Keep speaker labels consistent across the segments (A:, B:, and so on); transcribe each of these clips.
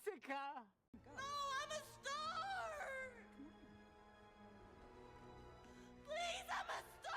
A: Jessica!
B: No, I'm a star! Please, I'm a star!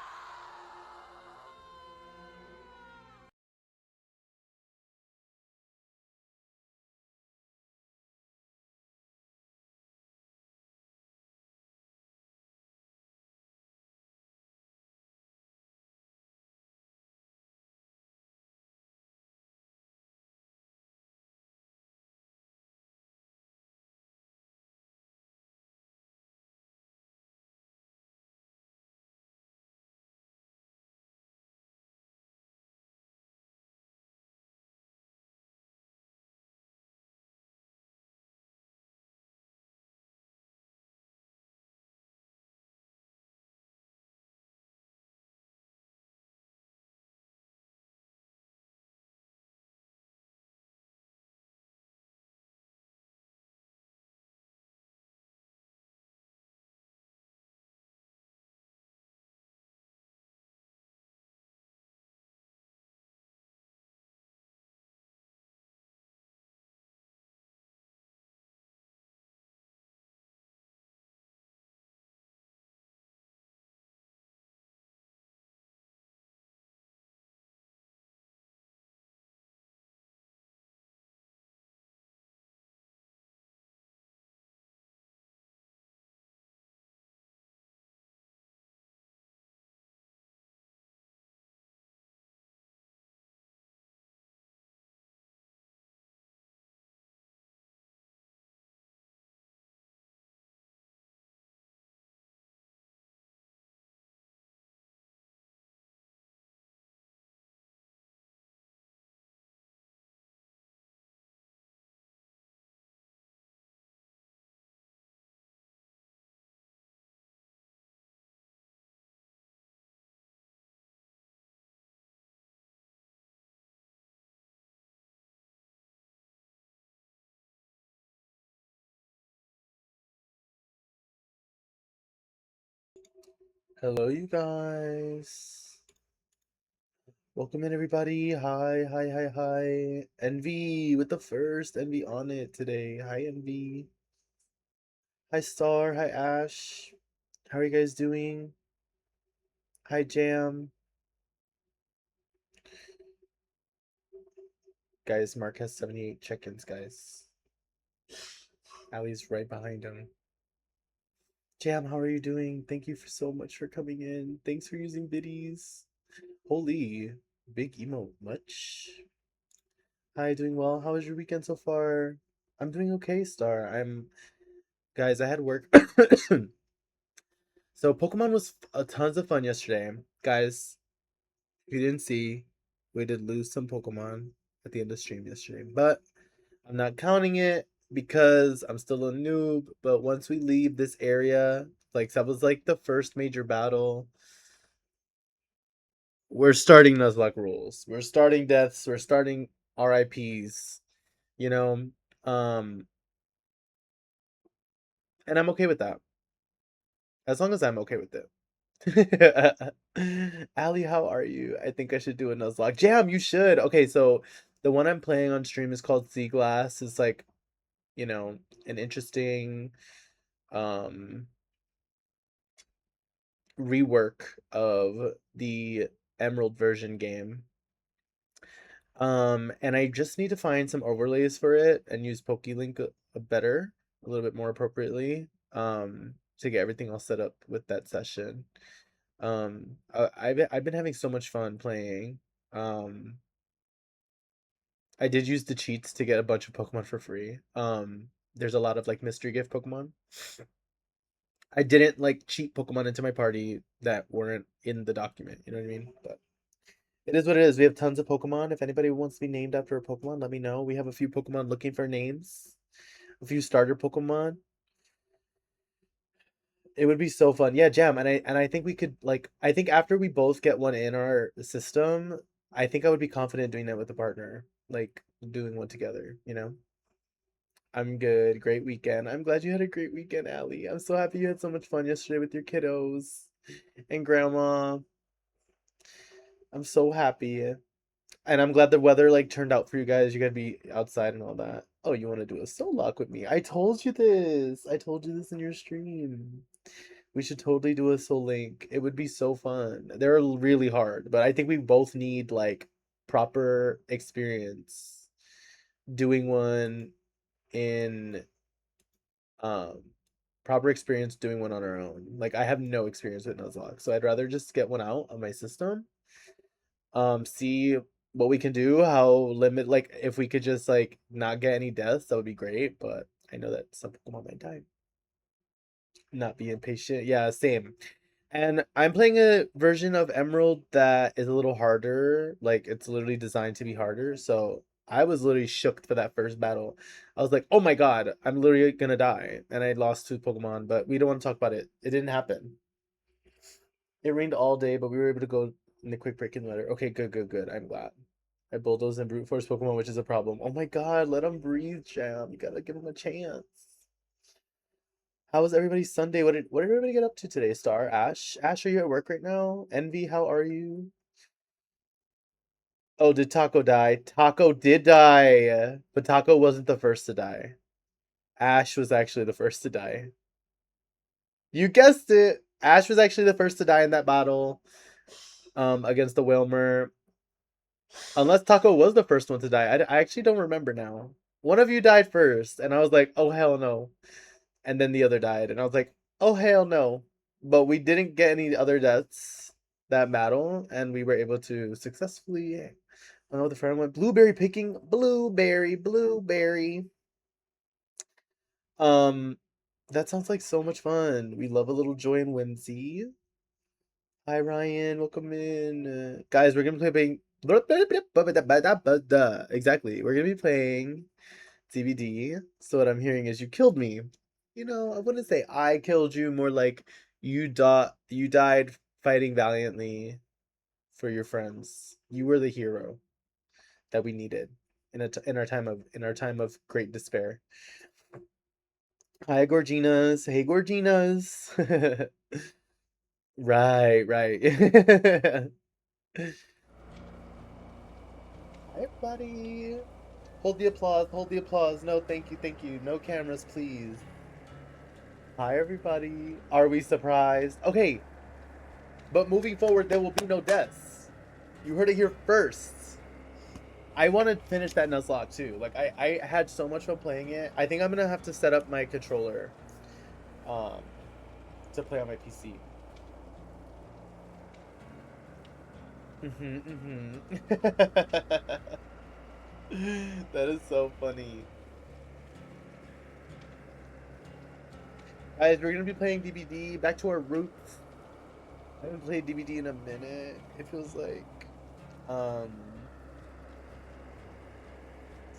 C: Hello, you guys. Welcome in, everybody. Hi. Envy with the first Envy on it today. Hi, Envy. Hi, Star. Hi, Ash. How are you guys doing? Hi, Jam. Guys, Mark has 78 check-ins, guys. Allie's right behind him. Jam, how are you doing? Thank you so much for coming in. Thanks for using biddies. Holy, big emote. Much? Hi, doing well. How was your weekend so far? I'm doing okay, Star. Guys, I had work. So Pokemon was a tons of fun yesterday. Guys, if you didn't see, we did lose some Pokemon at the end of stream yesterday. But I'm not counting it because I'm still a noob. But once we leave this area, like that was like the first major battle. We're starting Nuzlocke rules. We're starting deaths. We're starting RIPs. You know? Um and I'm okay with that. As long as I'm okay with it. Allie, how are you? I think I should do a Nuzlocke. Jam, you should. Okay, so the one I'm playing on stream is called Sea Glass. It's like, an interesting um rework of the Emerald version game. And I just need to find some overlays for it and use PokeLink better, a little bit more appropriately, to get everything all set up with that session. I've been having so much fun playing. Um, I did use the cheats to get a bunch of Pokemon for free. There's a lot of like mystery gift Pokemon. I didn't like cheat Pokemon into my party that weren't in the document. You know what I mean? But it is what it is. We have tons of Pokemon. If anybody wants to be named after a Pokemon, let me know. We have a few Pokemon looking for names. A few starter Pokemon. It would be so fun. Yeah, Jam, and I think we could like I think after we both get one in our system, I think I would be confident doing that with a partner. Like doing one together, you know? I'm good. Great weekend. I'm glad you had a great weekend, Allie. I'm so happy you had so much fun yesterday with your kiddos and grandma. I'm so happy. And I'm glad the weather like turned out for you guys. You gotta be outside and all that. Oh, you want to do a soul lock with me? I told you this. I told you this in your stream. We should totally do a soul link. It would be so fun. They're really hard, but I think we both need like proper experience doing one in um proper experience doing one on our own. Like I have no experience with Nuzlocke, so I'd rather just get one out of my system. See what we can do, how limit like if we could just like not get any deaths, that would be great, but I know that some Pokemon might die. Not be impatient. Yeah, same. And I'm playing a version of Emerald that is a little harder. Like it's literally designed to be harder. So I was literally shook for that first battle. I was like, oh my god, I'm literally gonna die. And I lost 2 Pokemon, but we don't want to talk about it. It didn't happen. It rained all day, but we were able to go in the quick break in the weather. Okay, good. I'm glad. I bulldoze and brute force Pokemon, which is a problem. Oh my god, let them breathe, Jam. You gotta give them a chance. How was everybody's Sunday? What did everybody get up to today? Star, Ash, are you at work right now? Envy, how are you? Oh, did Taco die? Taco did die, but Taco wasn't the first to die. Ash was actually the first to die. You guessed it. Ash was actually the first to die in that battle, against the Wilmer. Unless Taco was the first one to die. I actually don't remember now. One of you died first, and I was like, oh hell no. And then the other died, and I was like, oh hell no. But we didn't get any other deaths that battle, and we were able to successfully. I don't know what the friend went. Blueberry picking. Blueberry. Um, that sounds like so much fun. We love a little joy and whimsy. Hi Ryan, welcome in. Guys, we're gonna be playing. Exactly, we're gonna be playing CBD. So what I'm hearing is you killed me. You know, I wouldn't say I killed you, more like you died fighting valiantly for your friends. You were the hero that we needed in our time of great despair. Hi Gorginas. Hey Gorginas. Right. Hi everybody. Hold the applause. No, thank you. No cameras, please. Hi everybody. Are we surprised? Okay, but moving forward, there will be no deaths. You heard it here first. I want to finish that Nuzlocke too. Like I had so much fun playing it. I think I'm gonna have to set up my controller, um, to play on my PC. That is so funny. Guys, we're gonna be playing DBD. Back to our roots. I haven't played DBD in a minute. It feels like. Um.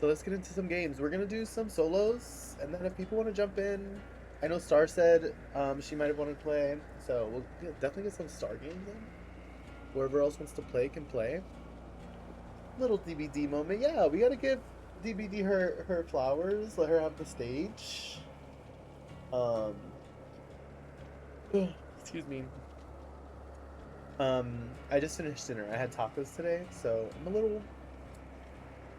C: So let's get into some games. We're gonna do some solos, and then if people want to jump in, I know Star said she might have wanted to play, so we'll definitely get some Star games in. Whoever else wants to play can play. Little DBD moment. Yeah, we gotta give DBD her flowers. Let her have the stage. Um. Excuse me. I just finished dinner. I had tacos today, so I'm a little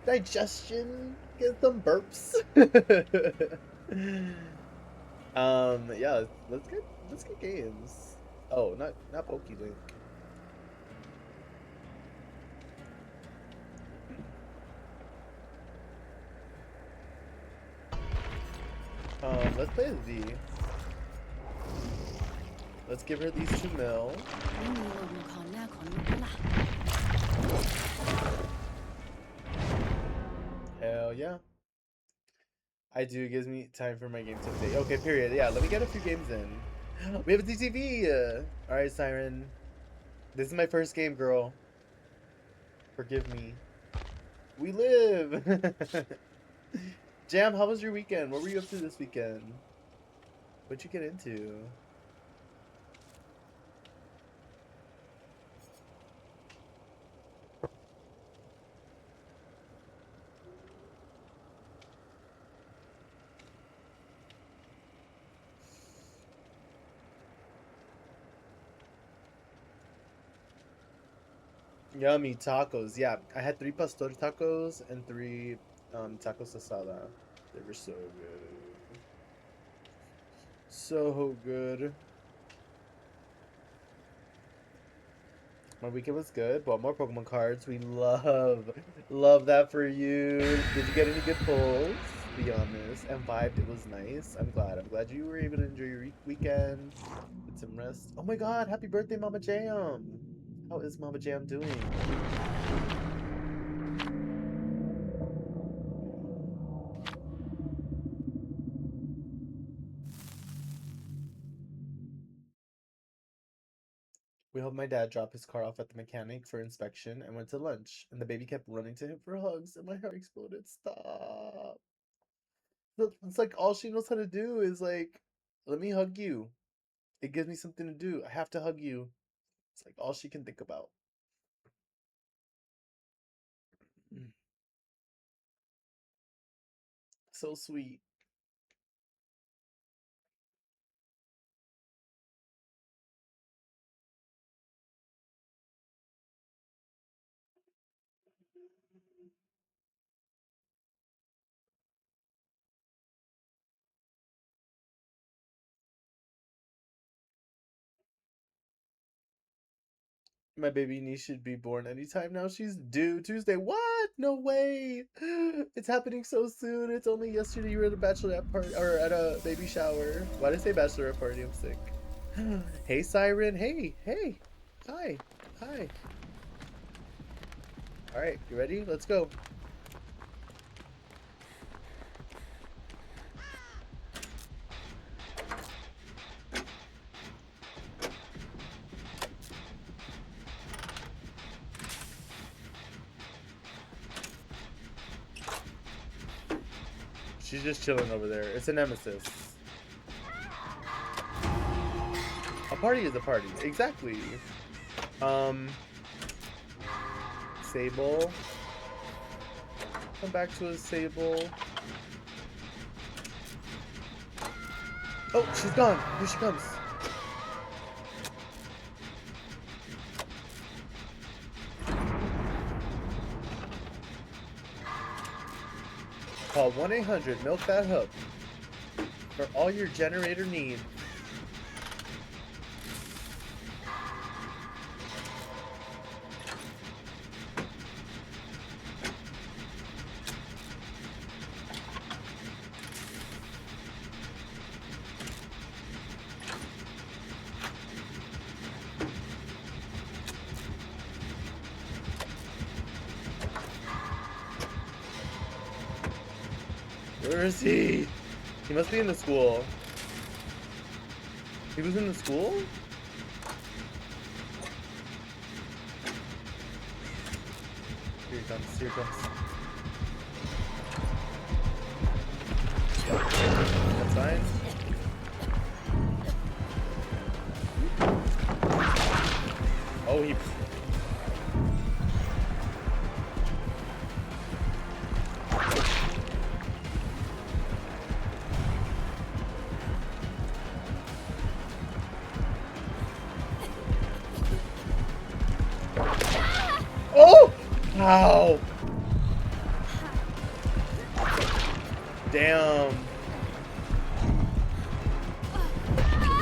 C: digestion. Get some burps. Yeah, let's get games. Oh, not PokeLink. Let's play as V. Let's give her these 2 mil.
B: ไม่มีลมละครหน้าขนลุกแล้วล่ะ
C: Hell yeah. I do. It gives me time for my game to update. Okay, period. Yeah, let me get a few games in. We have a DTV! Alright, Siren. This is my first game, girl. Forgive me. We live! Jam, how was your weekend? What were you up to this weekend? What'd you get into? Yummy tacos. Yeah, I had 3 pastor tacos and 3 tacos asada. They were so good. So good. My weekend was good. Bought more Pokemon cards. We love that for you. Did you get any good pulls? Be honest. And vibed. It was nice. I'm glad. I'm glad you were able to enjoy your weekend. Get some rest. Oh my God! Happy birthday, Mama Jam. How is Mama Jam doing? We helped my dad drop his car off at the mechanic for inspection and went to lunch. And the baby kept running to him for hugs, and my heart exploded. Stop. It's like all she knows how to do is like, let me hug you. It gives me something to do. I have to hug you. It's like all she can think about. So sweet. My baby niece should be born anytime now. She's due Tuesday. What? No way. It's happening so soon. It's only yesterday you were at a bachelorette party or at a baby shower. Why did I say bachelorette party? I'm sick. Hey, Siren. Hey, hey. Hi. Hi. All right, you ready? Let's go. She's just chilling over there. It's a nemesis. A party is a party. Exactly. Sable. Come back to us, Sable. Oh, she's gone. Here she comes. Call 1-800-MILK-THAT-HUB for all your generator needs. Where is he? He must be in the school. He was in the school? Here he comes, here he comes. That's fine. Oh, he... Oh! Ow! Damn.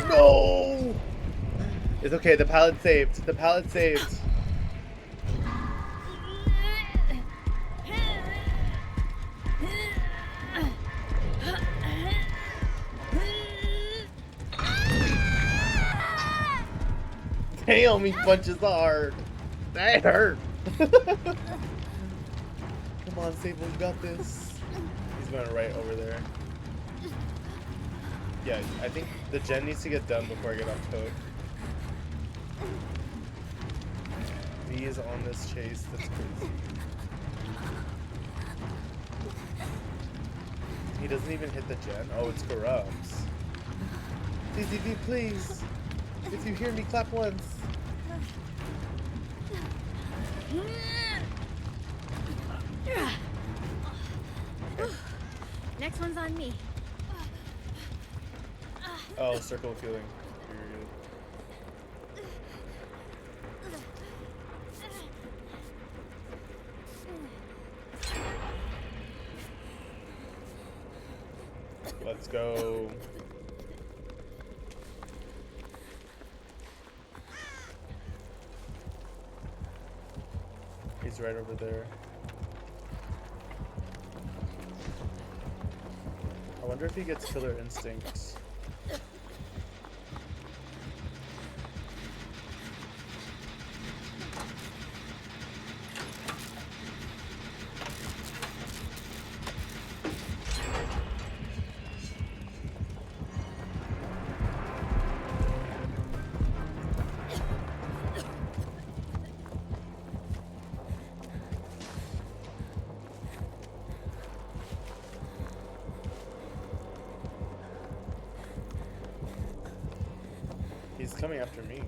C: No! It's okay, the pallet saved. The pallet saved. Damn, he punches hard. That hurt. Come on, Sable, you got this. He's going right over there. Yeah, I think the gen needs to get done before I get off Toad. V is on this chase, that's crazy. He doesn't even hit the gen. Oh, it's corrupts. DZV, please. If you hear me, clap once.
B: Next one's on me.
C: Oh, circle of healing. go. He's right over there. I wonder if he gets killer instincts. He's coming after me.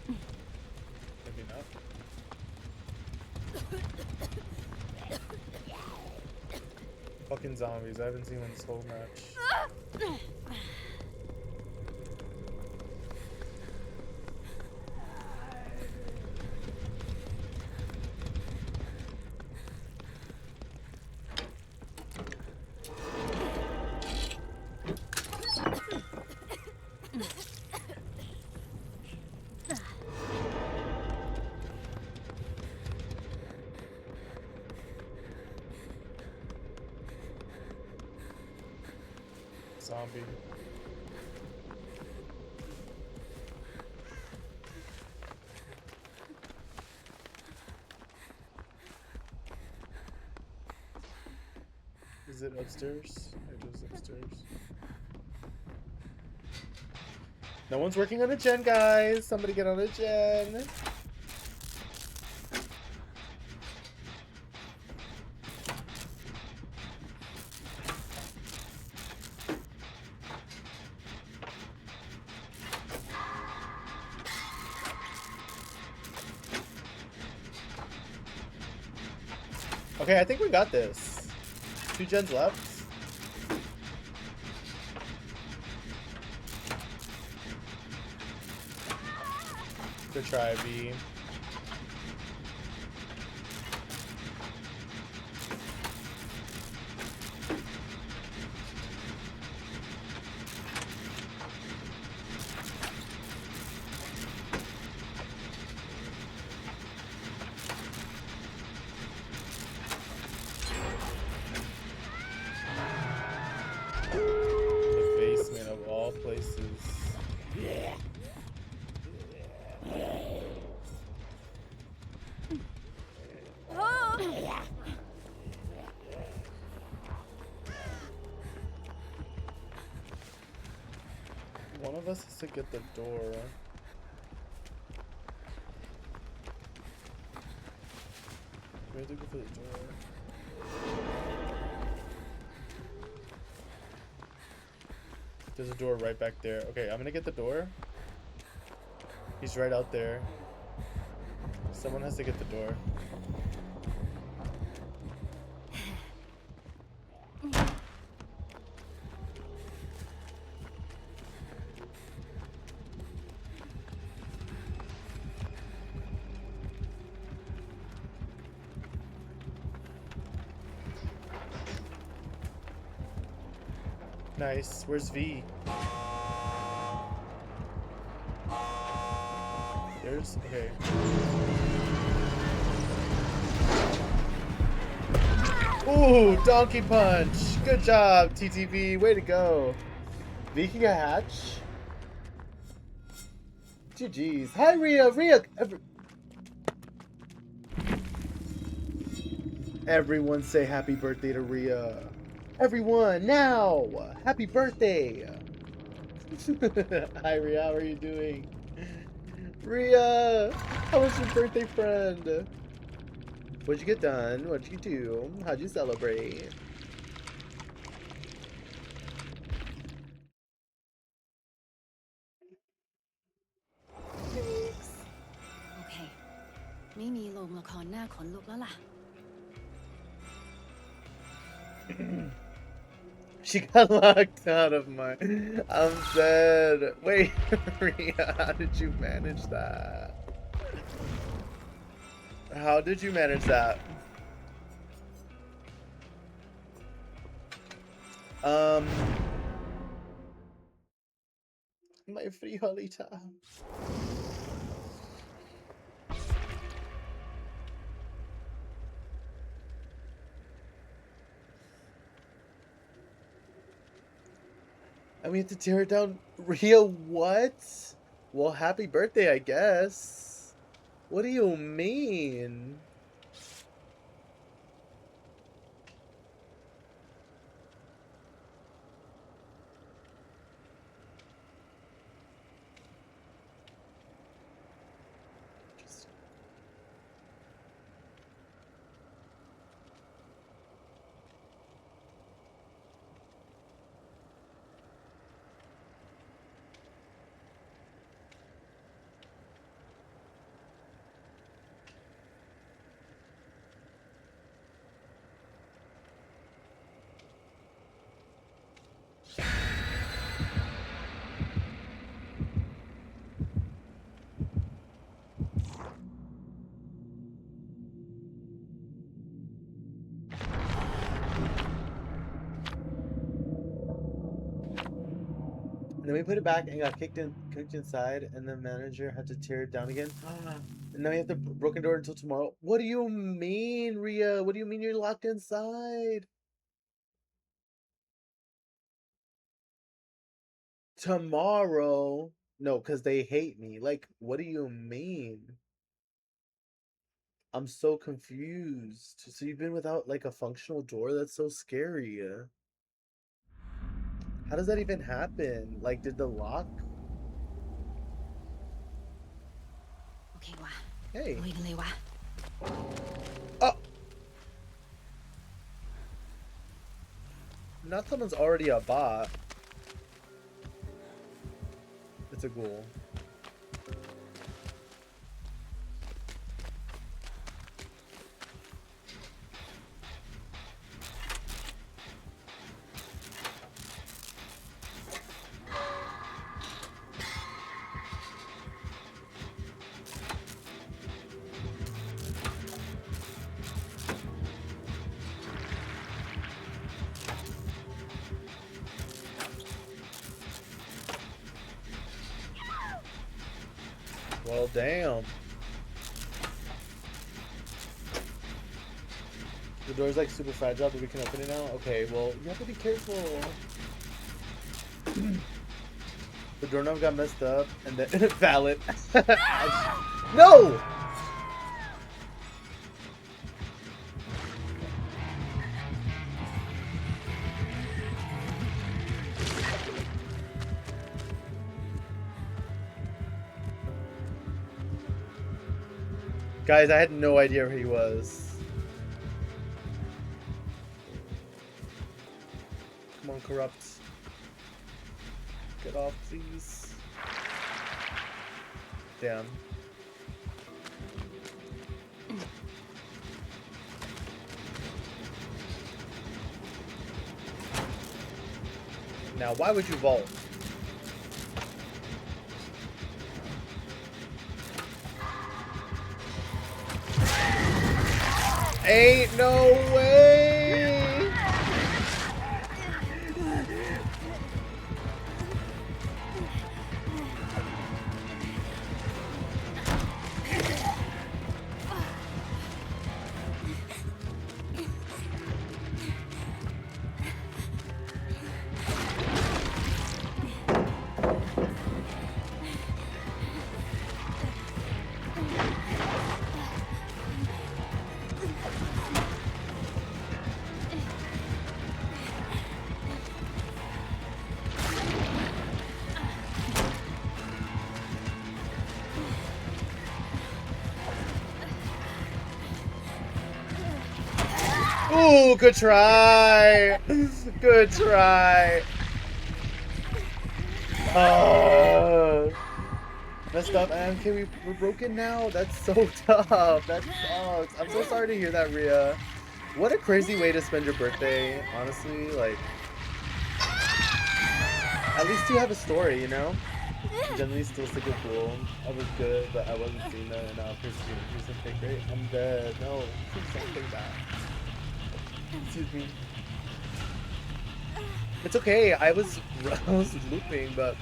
C: Maybe not. Fucking zombies. I haven't seen one this whole match. Zombie. Is it upstairs? It is upstairs. No one's working on a gen, guys. Somebody get on a gen. Okay, I think we got this. 2 gens left. Good try, B. The basement of all places. One of us has to get the door. We have to go for the door. There's a door right back there. Okay, I'm gonna get the door. He's right out there. Someone has to get the door. Nice. Where's V? There's... okay. Ooh, donkey punch. Good job, TTV. Way to go. V can get hatch. GG's. Hi, Rhea. Rhea. Everyone say happy birthday to Rhea. Everyone, now! Happy birthday! Hi, Rhea. How are you doing? Rhea! How was your birthday, friend? What'd you get done? What'd you do? How'd you celebrate?
B: Okay. ไม่มีโรงละครหน้าขนลุกแล้วล่ะ
C: She got locked out of my... I'm dead. Wait, Rhea, how did you manage that? How did you manage that? My frijolita. And we have to tear it down. Ria, what? Well, happy birthday, I guess. What do you mean? And then we put it back and got cooked inside, and the manager had to tear it down again. And now we have the broken door until tomorrow. What do you mean, Ria? What do you mean you're locked inside? Tomorrow? No, because they hate me. Like, what do you mean? I'm so confused. So you've been without like a functional door? That's so scary. How does that even happen? Like, did the lock?
B: Okay, wow.
C: Hey.
B: Wow.
C: Oh! Not someone's already a bot. It's a ghoul. Well, damn. The door's like super fragile, but we can open it now? Okay, well, you have to be careful. The doorknob got messed up, and then valid. No! Guys, I had no idea where he was. Come on, corrupt. Get off, please. Damn. Now, why would you vault? Ain't no way! Ooh, good try. Good try. Messed up, and okay, we're broken now. That's so tough. That sucks. I'm so sorry to hear that, Ria. What a crazy way to spend your birthday, honestly. Like, at least you have a story, you know? Generally still stick with Ghoul. I was good, but I wasn't seeing that, and now here's a fake rate. I'm dead. No, please don't take that. Excuse me. It's okay. I was looping, but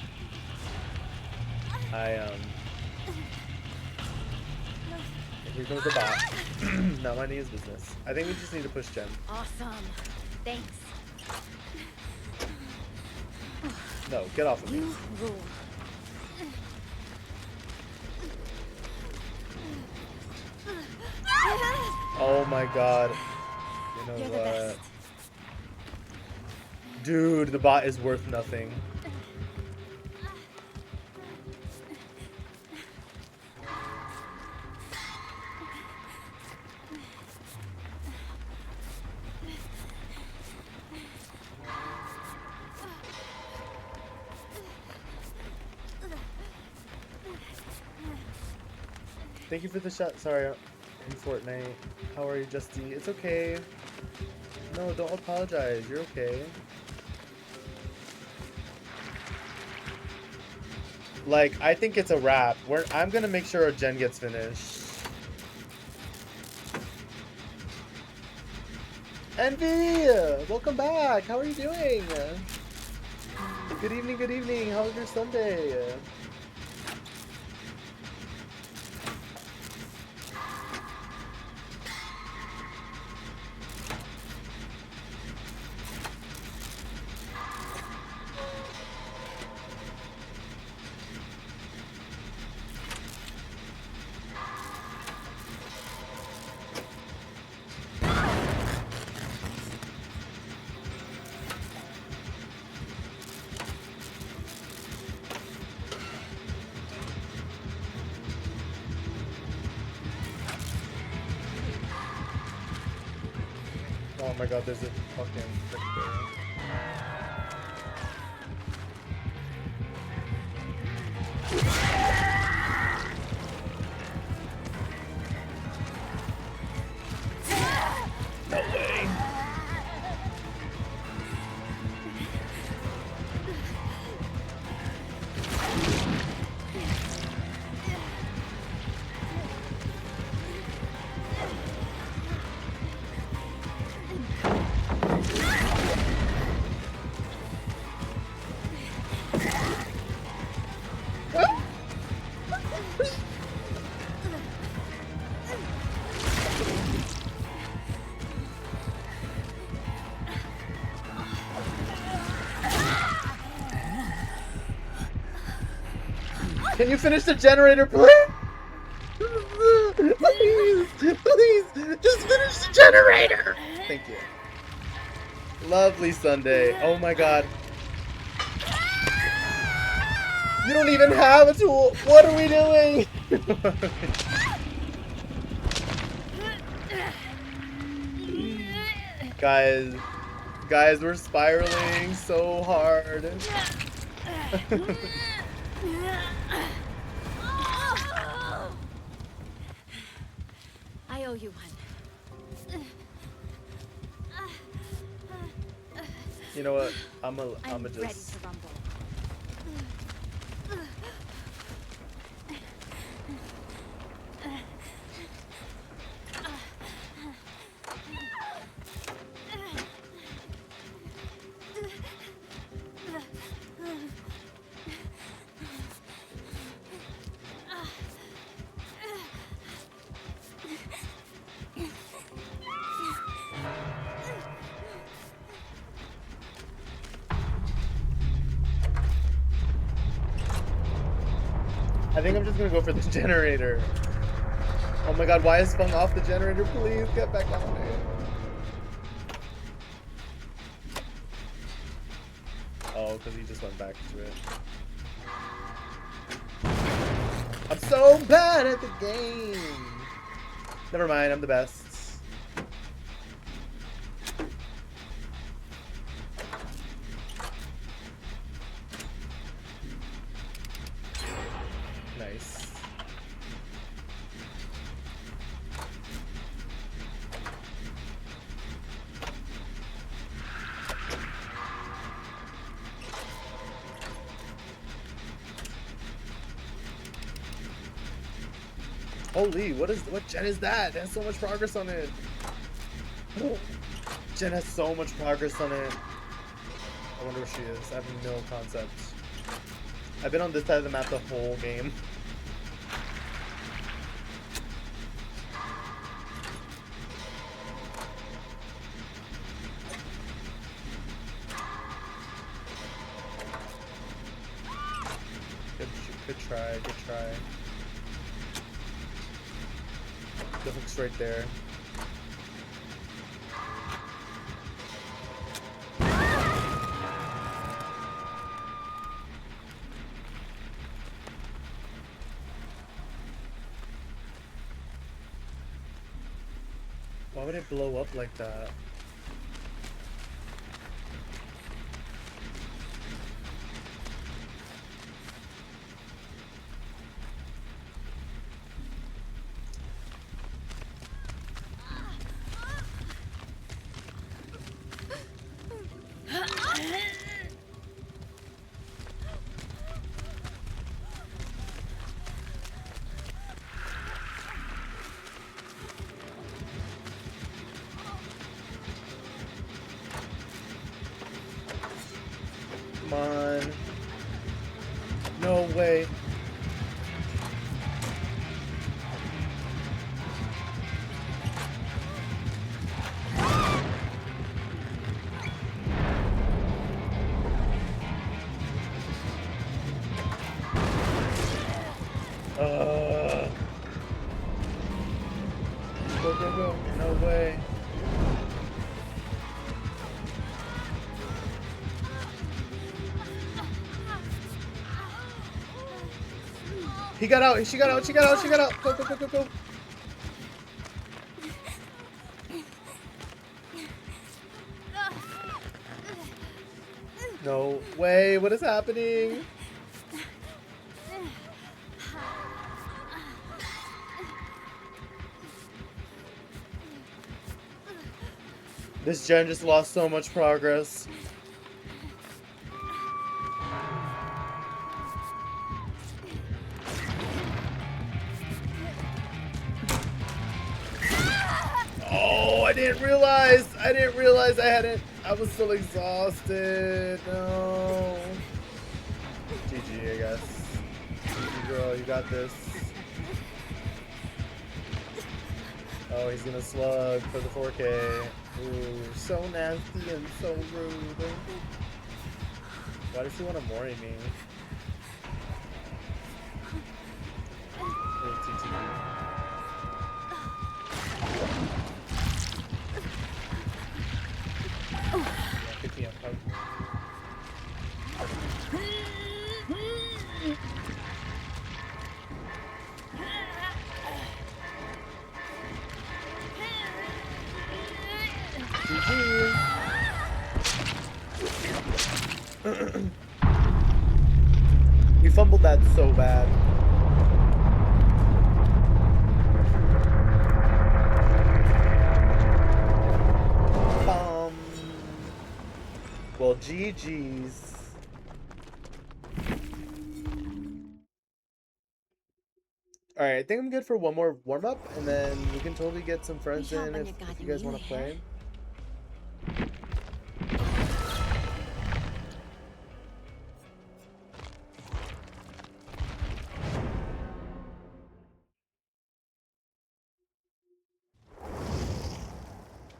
C: here comes the bot. Not minding his business. I think we just need to push Jen.
B: Awesome. Thanks.
C: No, get off of me.
B: You rule.
C: Oh my god. You know
B: You're the
C: what?
B: best.
C: Dude, the bot is worth nothing. Thank you for the shot. Sorry, in Fortnite. How are you, Justy? It's okay. No, don't apologize. You're okay. Like, I think it's a wrap. I'm gonna make sure Jen gets finished. Envy! Welcome back! How are you doing? Good evening, good evening. How was your Sunday? Oh my god, there's a fucking frick there. No way. Can you finish the generator, please? Please, please, just finish the generator. Thank you. Lovely Sunday. Oh my god. You don't even have a tool. What are we doing? Guys, we're spiraling so hard.
B: I owe you one.
C: You know what? I'm
B: I'm ready
C: just.
B: to rumble.
C: I think I'm just gonna go for the generator. Oh my god, why is Fung off the generator? Please get back on it. Oh, because he just went back to it. I'm so bad at the game. Never mind, I'm the best. Nice. Holy, what gen is that? It has so much progress on it. Jen has so much progress on it. I wonder where she is. I have no concept. I've been on this side of the map the whole game. Good try, good try. The hook's right there. Why would it blow up like that? Come on. No way. Go, go, go. No way. He got out. She got out. She got out. She got out. Go, go, go, go, go. No way. What is happening? This gen just lost so much progress. Oh, I didn't realize. I didn't realize I hadn't. I was so exhausted. No. GG, I guess. GG, girl. You got this. Oh, he's gonna slug for the 4K. Ooh, so nasty and so rude. Why does he want to mori me? Pick me up, hug me. You fumbled that so bad. Well, GG's. Alright, I think I'm good for one more warm-up, and then we can totally get some friends in if you guys want to play.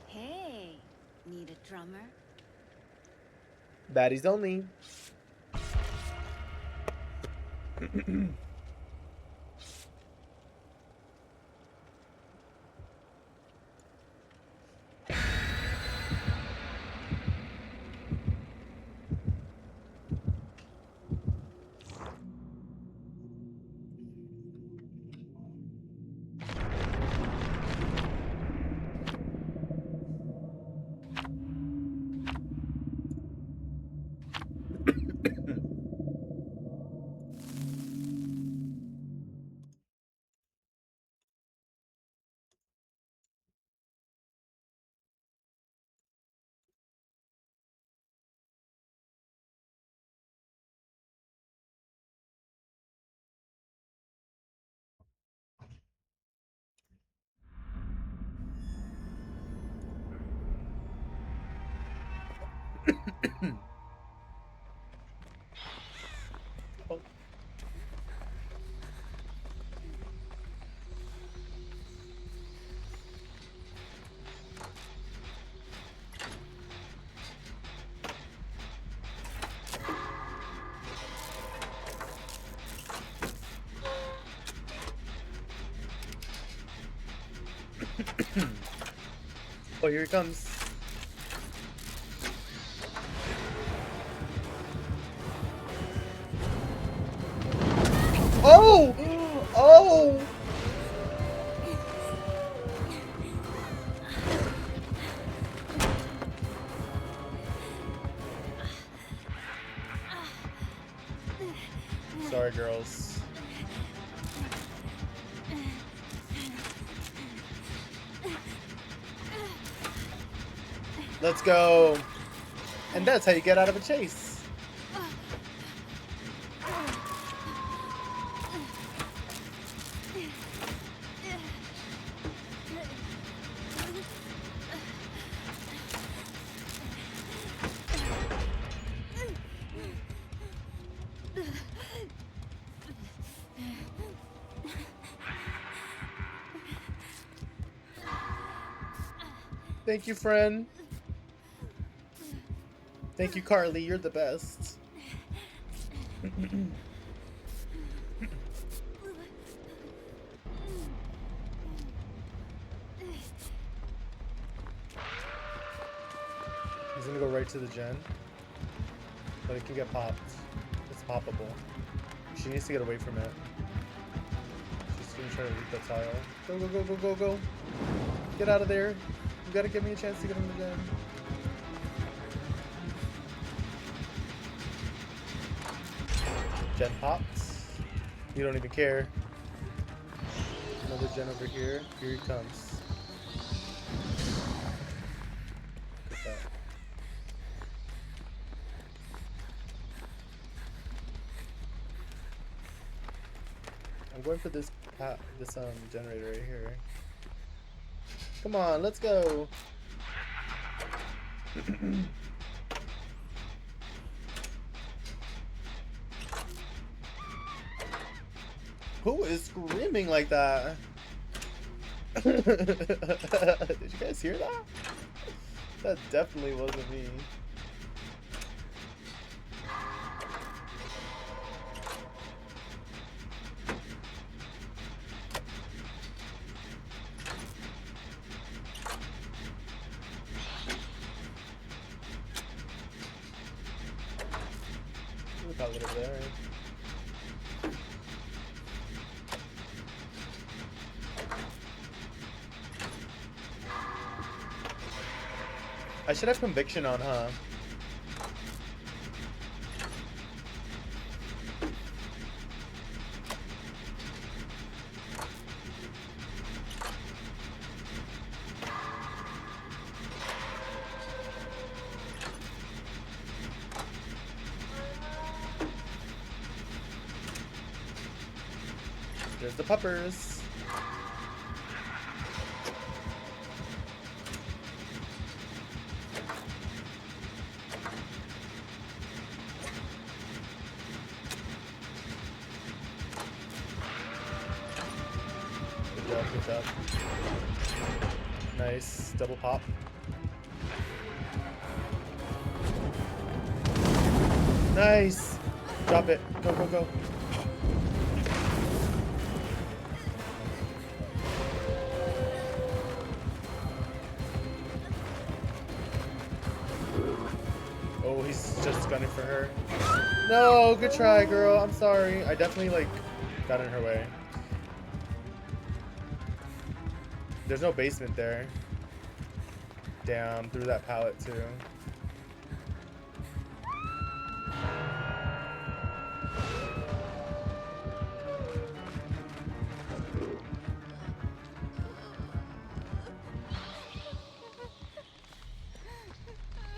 B: Hey, need a drummer?
C: Baddies only. Oh, here he comes. Oh! Oh! Sorry, girls. Let's go. And that's how you get out of a chase. Thank you, friend. Thank you, Carly. You're the best. He's gonna go right to the gen. But it can get popped. It's poppable. She needs to get away from it. She's gonna try to leak that tile. Go, go, go, go, go, go. Get out of there. You gotta give me a chance to get in the gen. Gen popped. You don't even care. Another gen over here. Here he comes. Look at that. I'm going for this generator right here. Come on, let's go. Who is screaming like that? Did you guys hear that? That definitely wasn't me. Look out over there. I should have conviction on, huh? There's the puppers. Good job. Nice. Double pop. Nice. Drop it. Go, go, go. Oh, he's just gunning for her. No, good try, girl. I'm sorry. I definitely, like, got in her way. There's no basement there. Damn, through that pallet too.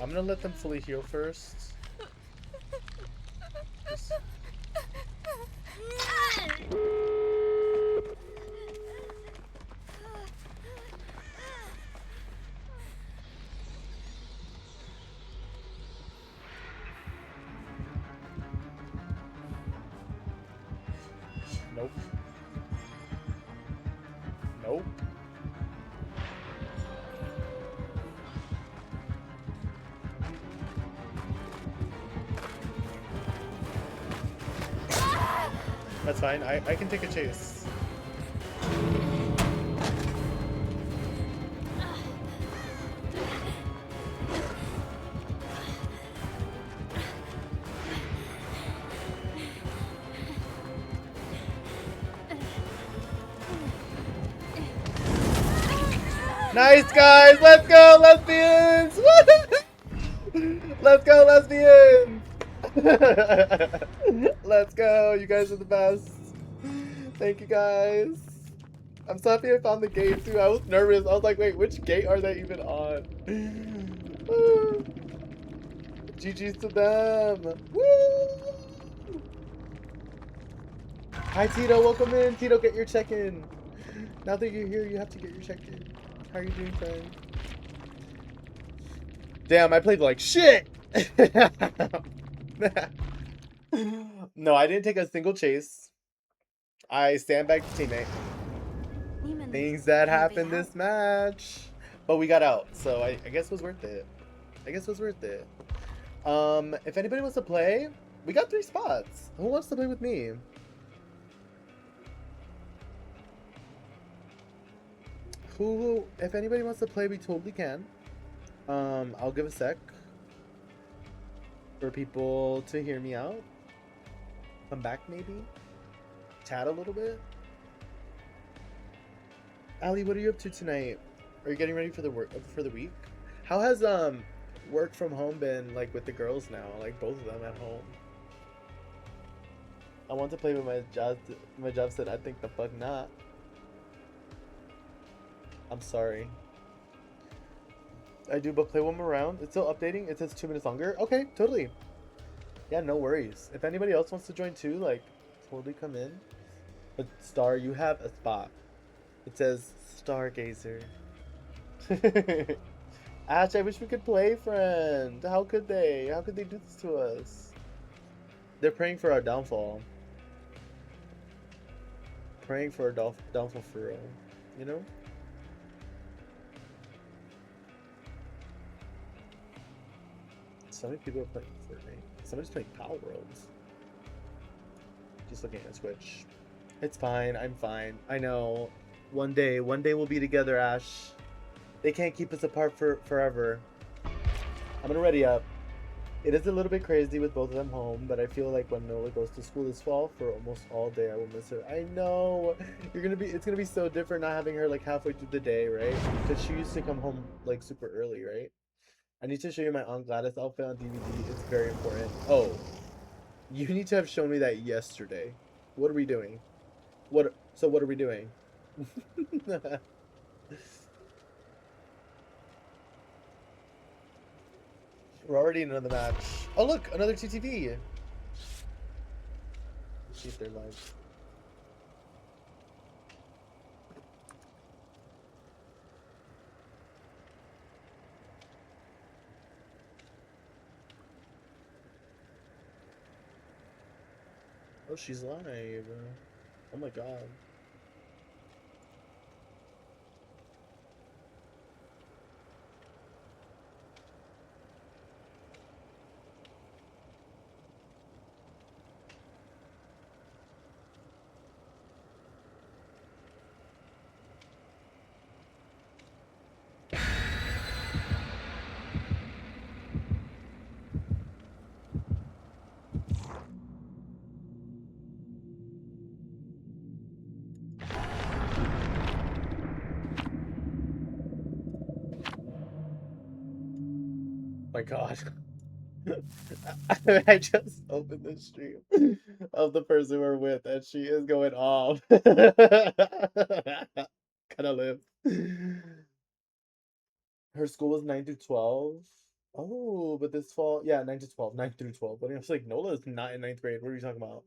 C: I'm gonna let them fully heal first. Just... Nope. Nope. That's fine. I can take a chase. Nice, guys. Let's go, lesbians. Let's go, lesbians. Let's go. You guys are the best. Thank you, guys. I'm so happy I found the gate, too. I was nervous. I was like, wait, which gate are they even on? GG's to them. Woo! Hi, Tito. Welcome in. Tito, get your check-in. Now that you're here, you have to get your check-in. How are you doing, friend? Damn, I played like shit. No, I didn't take a single chase. I sandbagged the teammate. Things that happened this match. But we got out, so I guess it was worth it. If anybody wants to play, we got 3 spots. Who wants to play with me? If anybody wants to play, we totally can. I'll give a sec for people to hear me out. Come back maybe. Chat a little bit. Ali, what are you up to tonight? Are you getting ready for the week? How has work from home been like with the girls now? Like both of them at home. I want to play with my job. My job said I think the fuck not. I'm sorry. I do, but play one more round. It's still updating. It says 2 minutes longer. Okay, totally. Yeah, no worries. If anybody else wants to join too, like, totally come in. But Star, you have a spot. It says Stargazer. Ash, I wish we could play, friend. How could they? How could they do this to us? They're praying for our downfall. Praying for our downfall for real. You know? So many people are playing Fortnite. Somebody's playing Power Worlds. Just looking at Switch. It's fine. I'm fine. I know. One day we'll be together, Ash. They can't keep us apart forever. I'm gonna ready up. It is a little bit crazy with both of them home, but I feel like when Nola goes to school this fall for almost all day, I will miss her. I know. It's gonna be so different not having her like halfway through the day, right? Because she used to come home like super early, right? I need to show you my Aunt Gladys outfit on DVD. It's very important. Oh, you need to have shown me that yesterday. What are we doing? What are we doing? We're already in another match. Oh look, another TTV. Let's see if they're live. Oh, she's live. Oh my god. My god. I just opened the stream of the person we're with and she is going off. Gotta live. Her school was 9 to 12. Oh, but this fall, yeah, 9 to 12, 9 through 12. But I was like, Nola is not in 9th grade. What are you talking about?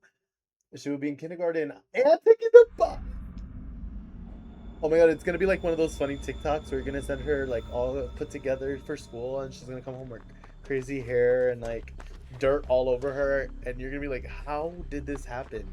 C: She would be in kindergarten and taking the bus. Oh my god, it's gonna be like one of those funny TikToks where you're gonna send her like all put together for school and she's gonna come home with crazy hair and like dirt all over her and you're gonna be like, how did this happen?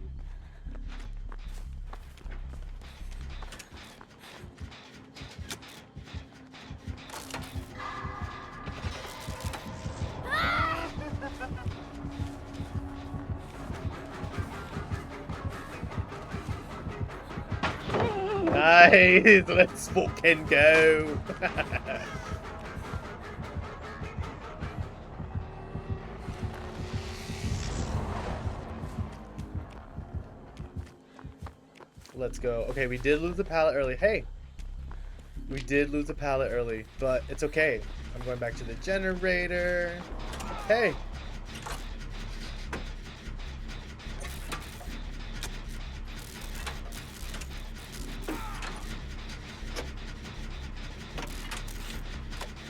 C: Nice, let's fucking go. Let's go. Okay, we did lose the pallet early. Hey, We did lose a pallet early, but it's okay. I'm going back to the generator. Hey.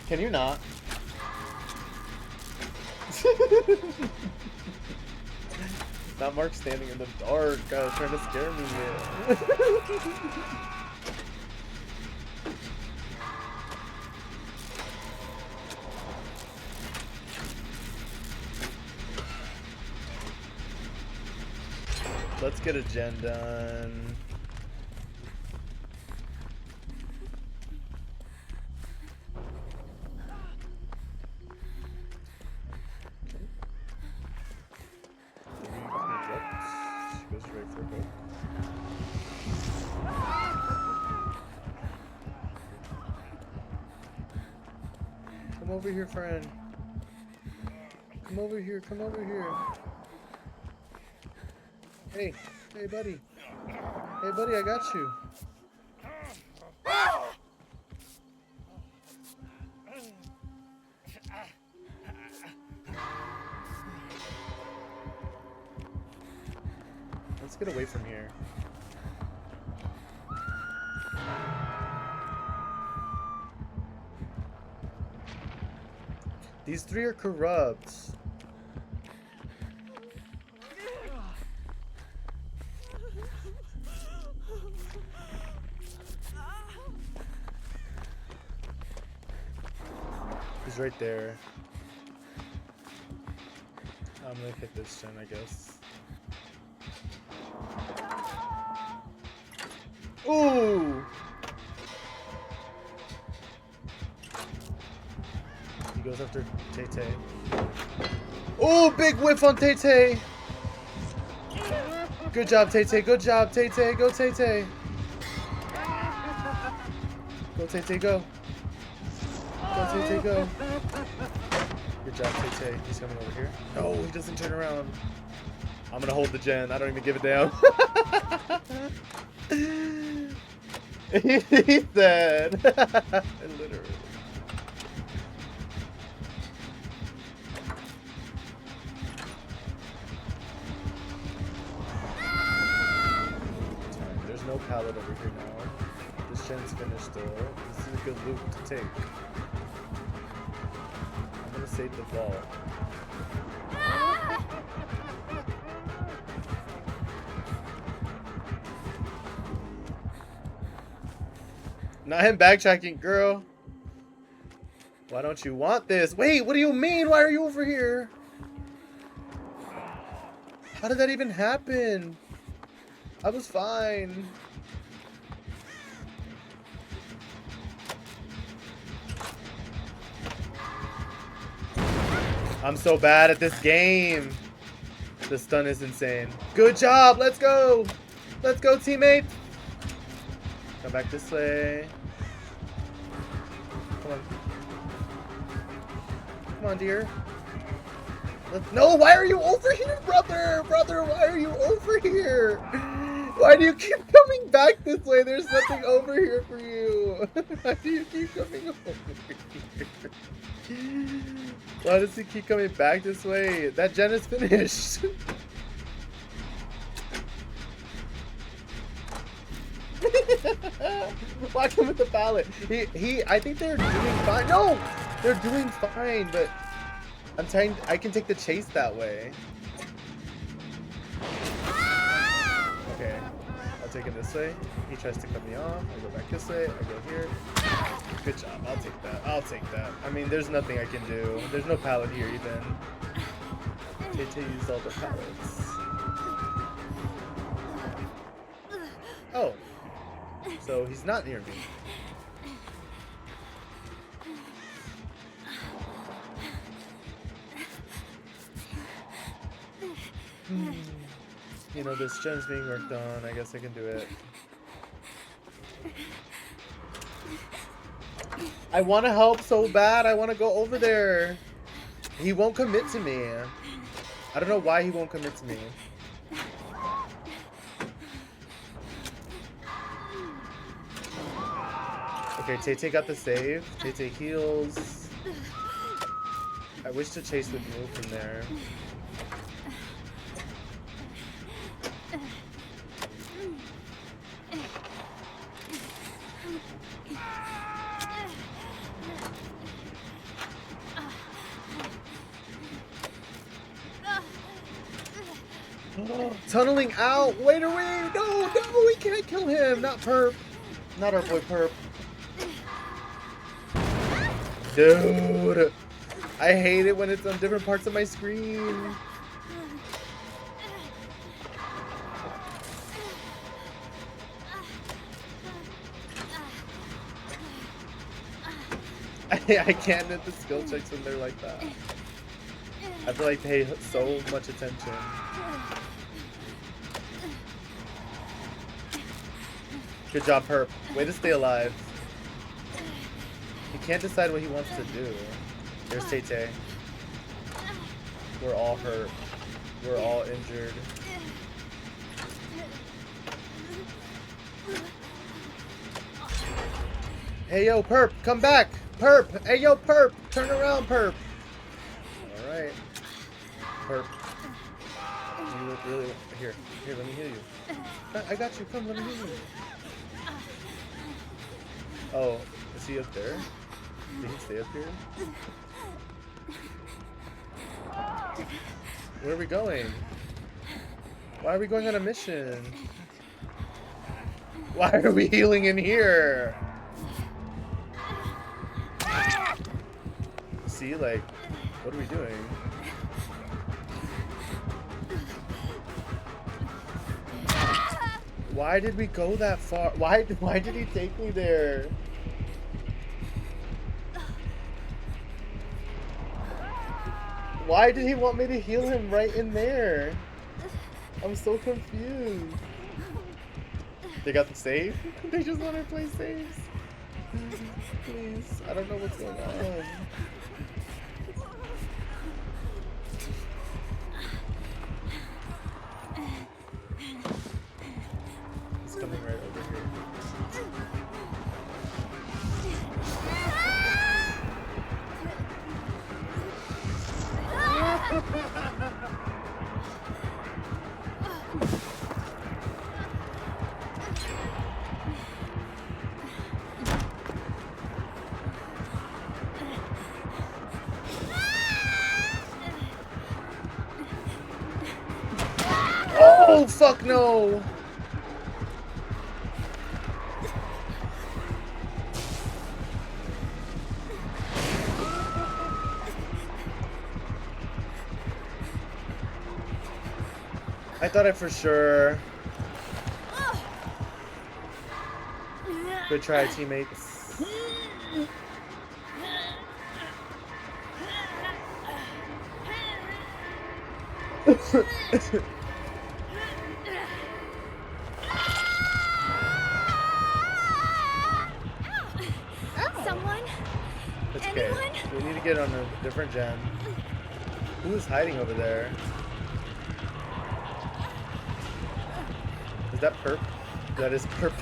C: Can you not? Not Mark standing in the dark, trying to scare me. Let's get a gen done. Goes right for a hook. Come over here, friend. Come over here, come over here. Hey, hey buddy. Hey buddy, I got you. Let's get away from here. These three are corrupt. He's right there. I'm gonna hit this gen, I guess. Ooh! He goes after Tay-Tay. Ooh, big whiff on Tay-Tay! Good job, Tay-Tay. Good job, Tay-Tay. Go, Tay-Tay. Go, Tay-Tay, go. Go, Tay-Tay, go. Good job, Tay-Tay. He's coming over here. No, he doesn't turn around. I'm gonna hold the gen. I don't even give a damn. He's dead. Literally. There's no pallet over here now. This gen's finished though. This is a good loop to take. I'm gonna save the ball. Not him backtracking, girl. Why don't you want this? Wait, what do you mean? Why are you over here? How did that even happen? I was fine. I'm so bad at this game. The stun is insane. Good job. Let's go. Let's go, teammates. Come back this way. Come on. Come on, dear. No, why are you over here, brother? Brother, why are you over here? Why do you keep coming back this way? There's nothing over here for you. Why do you keep coming over here? Why does he keep coming back this way? That gen is finished. Whack him with the pallet. I think they're doing fine. No! They're doing fine, but I'm trying. I can take the chase that way. Okay. I'll take it this way. He tries to cut me off. I go back this way. I go here. Good job. I'll take that. I'll take that. I mean, there's nothing I can do. There's no pallet here even. Tay-Tay used all the pallets. Oh. So he's not near me. You know, this gen's being worked on. I guess I can do it. I want to help so bad. I want to go over there. He won't commit to me. I don't know why he won't commit to me. Okay, Tay got the save. Tay heals. I wish the chase would move from there. Tunneling out! Wait away! No, we can't kill him! Not Perp! Not our boy Perp. Dude! I hate it when it's on different parts of my screen. I can't hit the skill checks when they're like that. I feel like they pay so much attention. Good job, Perp. Way to stay alive. He can't decide what he wants to do. There's Tay. We're all hurt. We're all injured. Hey, yo, Perp, come back! Perp! Hey, yo, Perp! Turn around, Perp! Alright. Perp. You look really... Here, let me heal you. I got you, come, let me heal you. Oh, is he up there? Did he stay up here? Where are we going? Why are we going on a mission? Why are we healing in here? See, like, what are we doing? Why did we go that far? Why did he take me there? Why did he want me to heal him right in there? I'm so confused. They got the save? They just want to play saves. Please, I don't know what's going on. He's coming right over here. Oh, fuck no! I thought it for sure. Good try, teammates.
B: Someone?
C: It's okay.
B: Anyone?
C: We need to get on a different gen. Who is hiding over there? Is that Perp? That is Perp.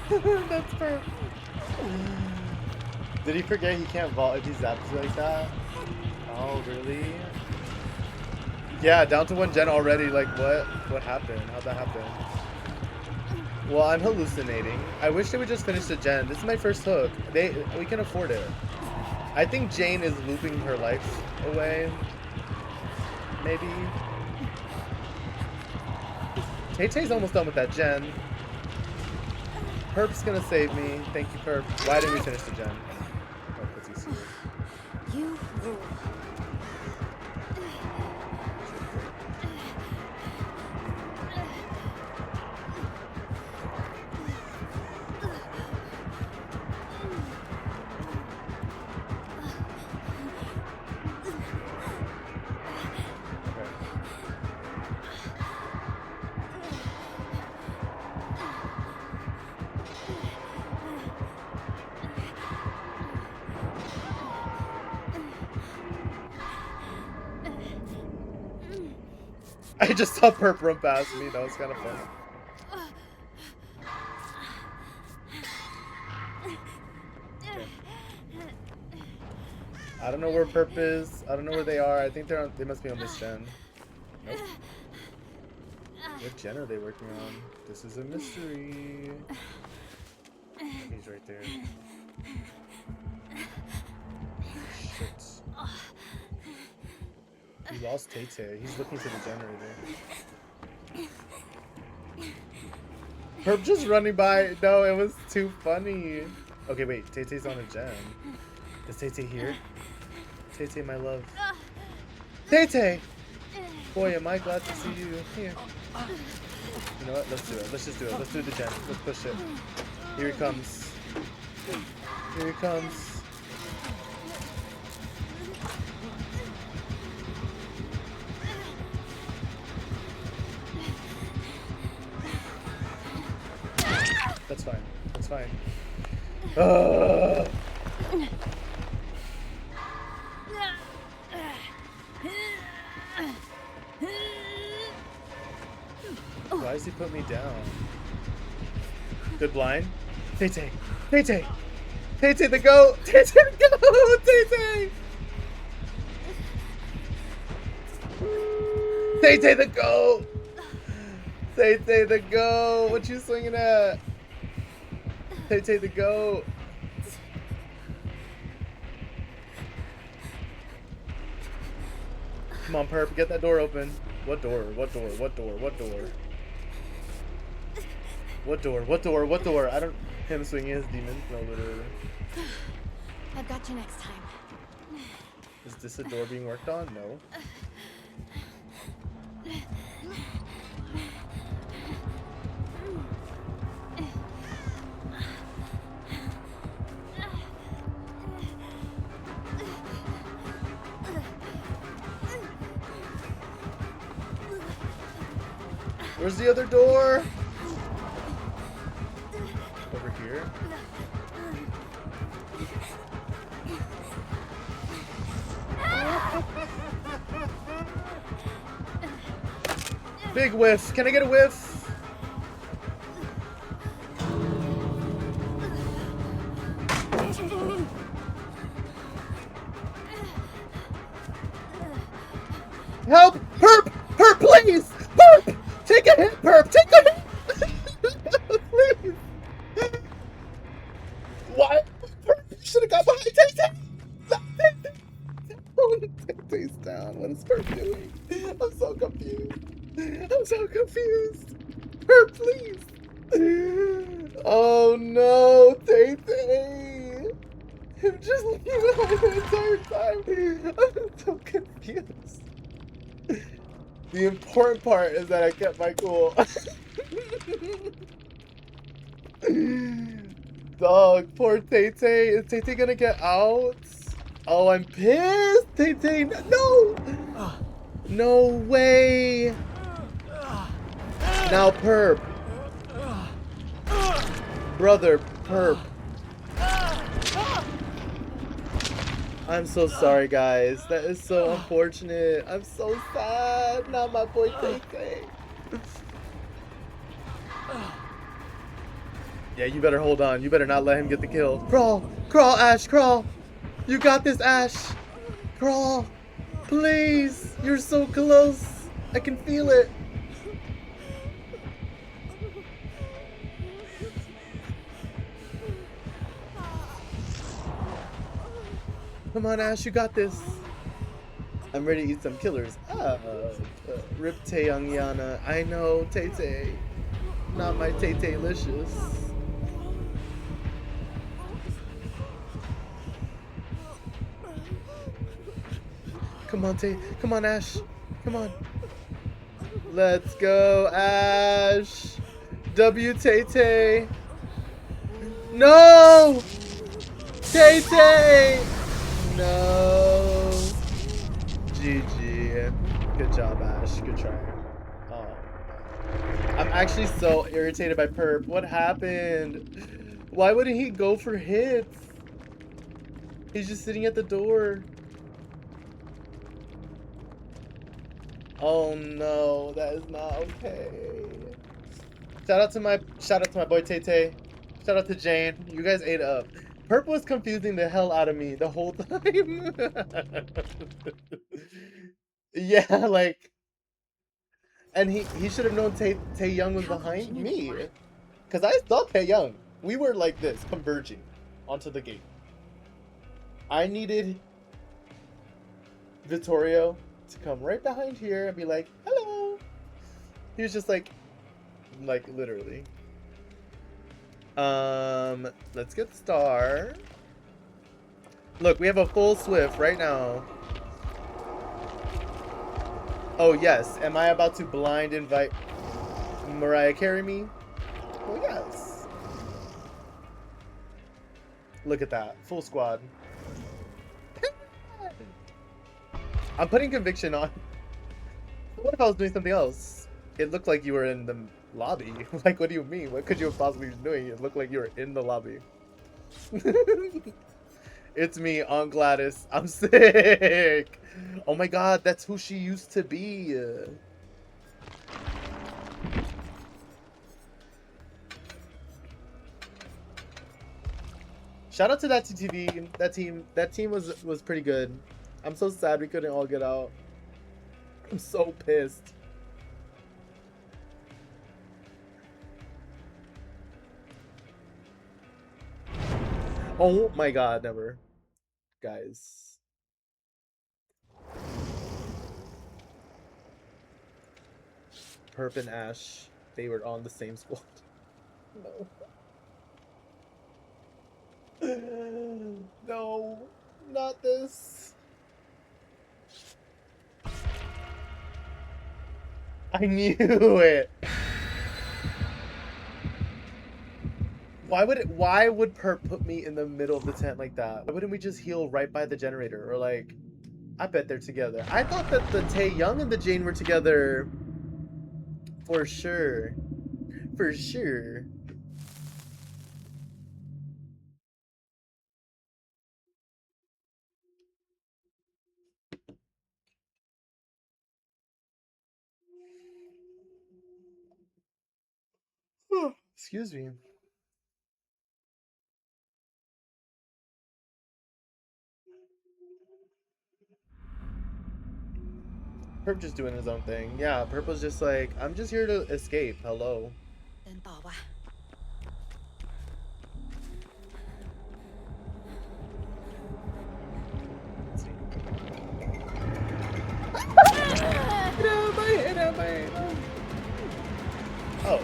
C: That's Perp. Did he forget he can't vault if he zaps you like that? Oh, really? Yeah, down to 1 gen already. Like, what happened? How'd that happen? Well, I'm hallucinating. I wish they would just finish the gen. This is my first hook. We can afford it. I think Jane is looping her life away. Maybe. Tay-Tay's almost done with that gen. Perp's gonna save me. Thank you, Perp. Why didn't we finish the gen? Oh, because he's here.
B: You rule.
C: I just saw Perp run past me. That was kind of funny. Okay. I don't know where Perp is. I don't know where they are. I think they're on. They must be on this gen. Nope. What gen are they working on? This is a mystery. He's right there. Shit. He lost Tay-Tay. He's looking for the generator. Perp just running by. No, it was too funny. Okay, wait. Tay-Tay's on a gen. Is Tay-Tay here? Tay-Tay, my love. Tay-Tay! Boy, am I glad to see you here. You know what? Let's do it. Let's just do it. Let's do the gen. Let's push it. Here he comes. Here he comes. That's fine. That's fine. Why does he put me down? Good blind. Tay-Tay. Tay-Tay. Tay-Tay the goat. Tay-Tay the goat. Tay-Tay. Tay-Tay the goat. Tay-Tay the goat. What you swinging at? Tay-Tay the goat. Come on, Perp. Get that door open. What door? What door? What door? What door? What door? What door? What door? I don't... Him swinging his demons? No, literally.
B: I've got you next time.
C: Is this a door being worked on? No. Where's the other door? Over here. Big whiff. Can I get a whiff? Help! Perp! Perp, please! Perp! Take a hit, Perp! Take a hit! Please! Why? Perp, you should have got behind Tay-Tay! Tay-Tay's down. What is Perp doing? I'm so confused. I'm so confused. Perp, please! Oh no, Tay-Tay! I'm just leaving the entire time. I'm so confused. The important part is that I kept my cool. Dog, poor Tay-Tay. Is Tay-Tay gonna get out? Oh, I'm pissed. Tay-Tay, no! No way! Now, Perp. Brother, Perp. I'm so sorry, guys. That is so unfortunate. I'm so sad. Not my boy Tay-Tay. Yeah, you better hold on. You better not let him get the kill. Crawl! Crawl, Ash, crawl! You got this, Ash! Crawl! Please! You're so close! I can feel it! Come on, Ash, you got this. I'm ready to eat some killers. Rip Taeyongyana. I know, Tay-Tay. Not my Tay-Tay-licious. Come on, Come on, Ash. Come on. Let's go, Ash. W Tay-Tay. No! Tay-Tay! No. GG. Good job, Ash. Good try. Oh. I'm actually so irritated by Perp. What happened? Why wouldn't he go for hits? He's just sitting at the door. Oh no, that is not okay. Shout out to my boy Tay-Tay. Shout out to Jane. You guys ate up. Perp was confusing the hell out of me the whole time. Yeah, like, and he should have known Tae Young was behind me, because I saw Tae Young. We were like this, converging onto the gate. I needed Vittorio to come right behind here and be like, hello. He was just like literally. Let's get Star. Look, we have a full Swift right now. Oh yes, am I about to blind invite Mariah Carey me? Well, yes. Look at that, full squad. I'm putting conviction on. What if I was doing something else? It looked like you were in the lobby. Like, what do you mean? What could you have possibly been doing? It looked like you were in the lobby. It's me, Aunt Gladys. I'm sick. Oh my god, that's who she used to be. Shout out to that TTV. That team was pretty good. I'm so sad we couldn't all get out. I'm so pissed. Oh my god, never. Guys. Perp and Ash, they were on the same squad. No. No, not this. I knew it. Why would Perp put me in the middle of the tent like that? Why wouldn't we just heal right by the generator? Or like, I bet they're together. I thought that the Tae Young and the Jane were together for sure. For sure. Excuse me. Perp just doing his own thing. Yeah, Perp was just like, I'm just here to escape. Hello.
B: เดินต่อว่ะ
C: Oh.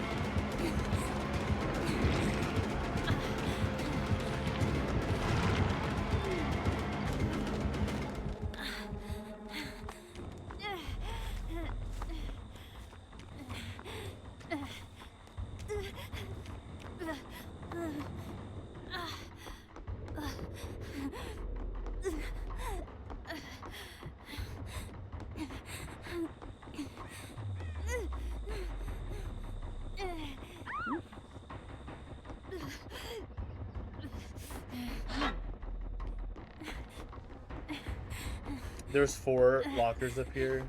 C: There's 4 lockers up here.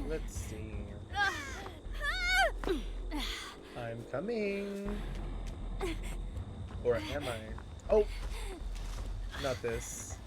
C: Let's see. I'm coming. Or am I? Oh! Not this.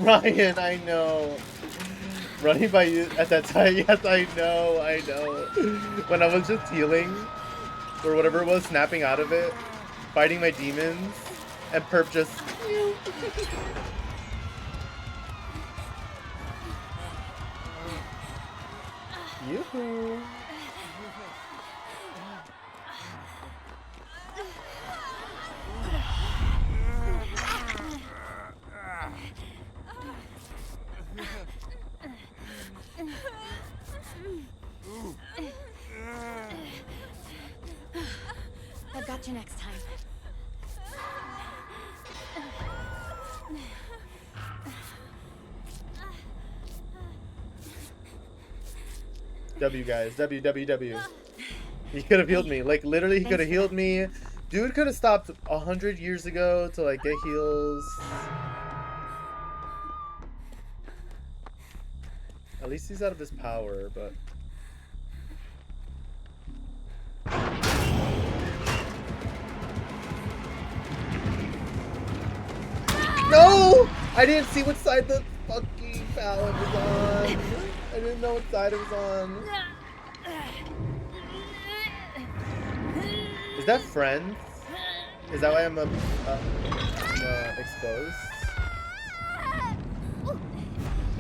C: Ryan, I know. Running by you at that time, yes, I know. When I was just healing, or whatever it was, snapping out of it, fighting my demons, and Perp just... Yoo-hoo.
B: I've got you next time.
C: W, guys. W. He could have healed me. Like, literally, he could have healed me. Dude could have stopped 100 years ago to, like, get heals. At least he's out of his power, but... No! I didn't see what side the fucking pallet was on. I didn't know what side it was on. Is that friends? Is that why I'm exposed?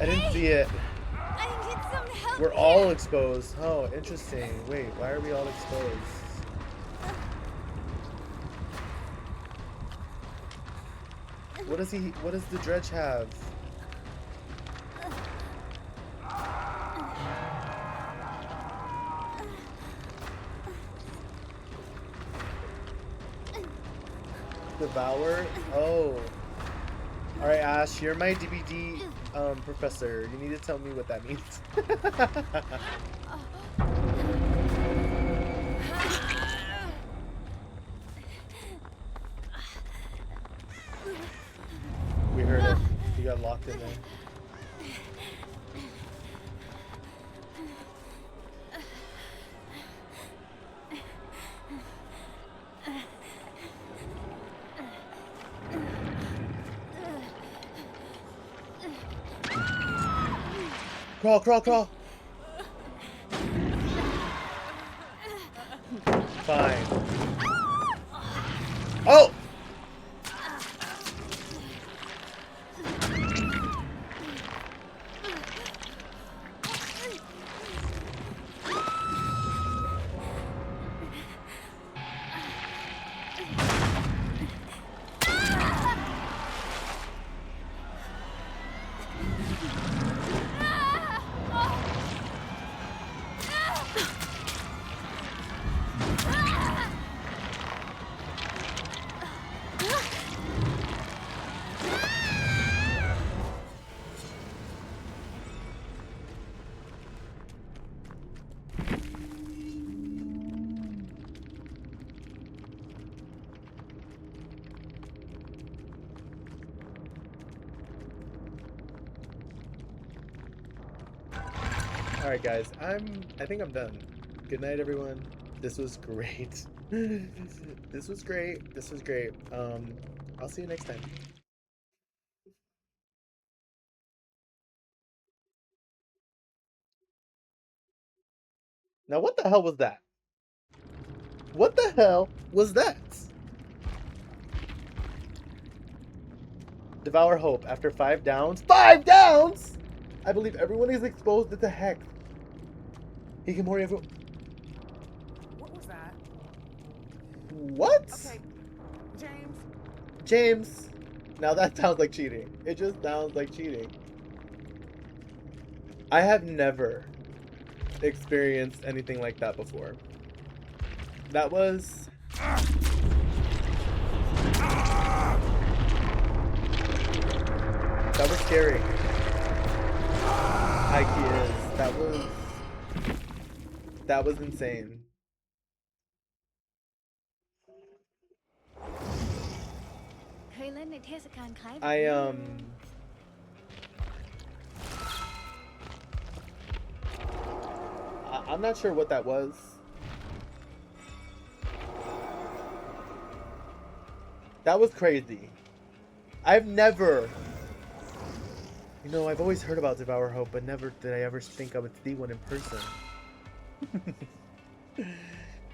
C: I didn't see it. We're all exposed. Oh, interesting. Wait, why are we all exposed? What does the dredge have? Devour? Oh. Alright, Ash, you're my DBD professor. You need to tell me what that means. We heard it. You got locked in there. Crawl. Fine. Oh! Alright guys, I think I'm done. Good night everyone. This was great. This was great. I'll see you next time. Now what the hell was that? What the hell was that? Devour Hope after 5 downs. 5 downs?! I believe everyone is exposed to heck. Hikikomori everyone.
A: What was that?
C: What?
A: Okay,
C: James. Now that sounds like cheating. It just sounds like cheating. I have never experienced anything like that before. That was... That was scary. Ikea, that was insane. I'm not sure what that was. That was crazy. I've never You know, I've always heard about Devour Hope, but never did I ever think I would see one in person.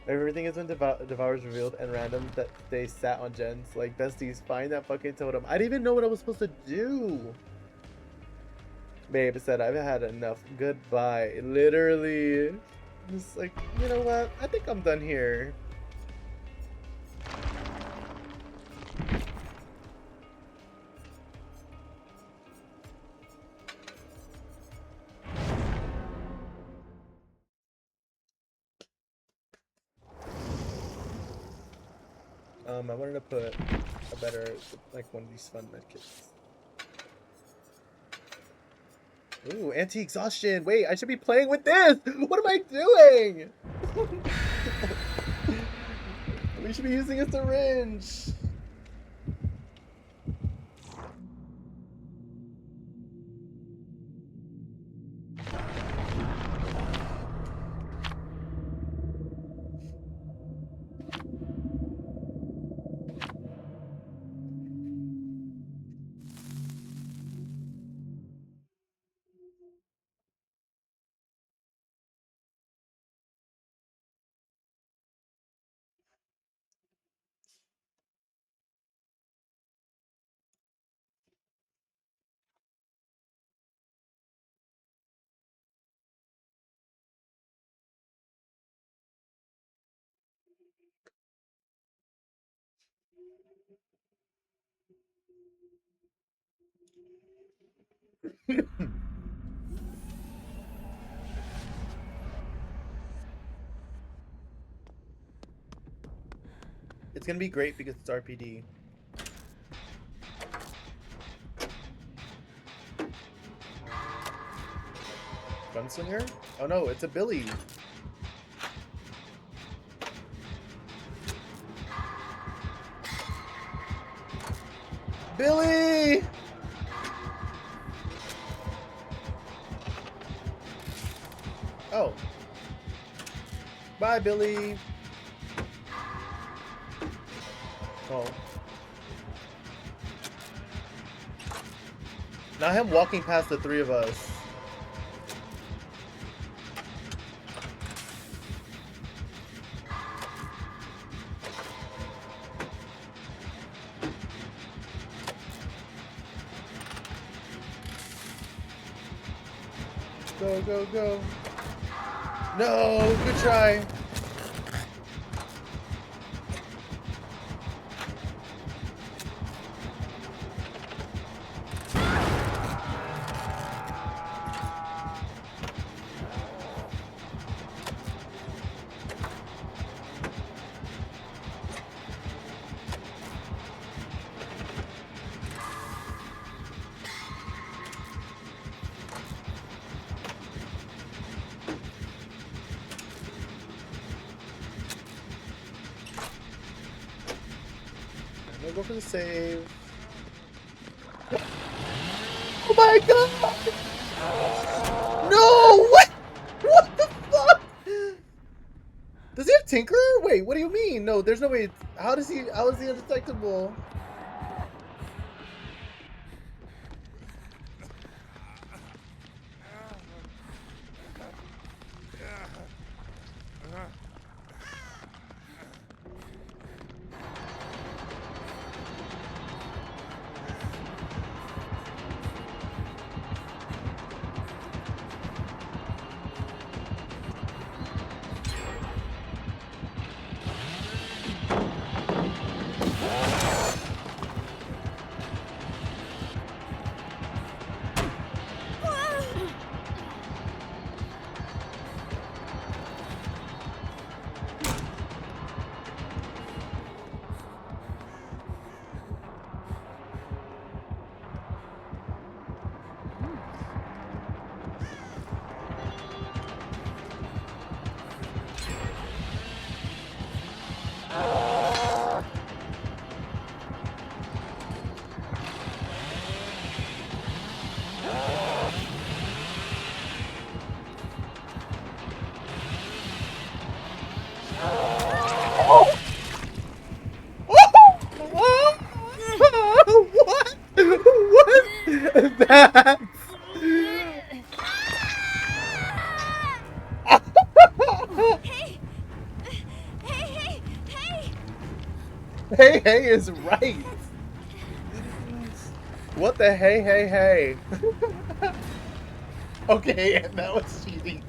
C: Everything is when Devour's revealed and random that they sat on gens. Like, besties, find that fucking totem. I didn't even know what I was supposed to do. Babe said, I've had enough. Goodbye. Literally. Just like, you know what? I think I'm done here. I wanted to put a better, like one of these fun medkits. Ooh, anti-exhaustion. Wait, I should be playing with this. What am I doing? We should be using a syringe. It's gonna be great because it's RPD. Gunslinger? Oh no, it's a Billy. Billy! Oh. Bye, Billy. Oh. Now him walking past the three of us. Go, go, go. No, good try. I'm gonna go for the save. Oh my god! No! What? What the fuck? Does he have Tinker? Wait, what do you mean? No, there's no way. How is he undetectable? What? What? That? Hey, hey is right. What the hey, hey, hey? Okay, and that was cheating.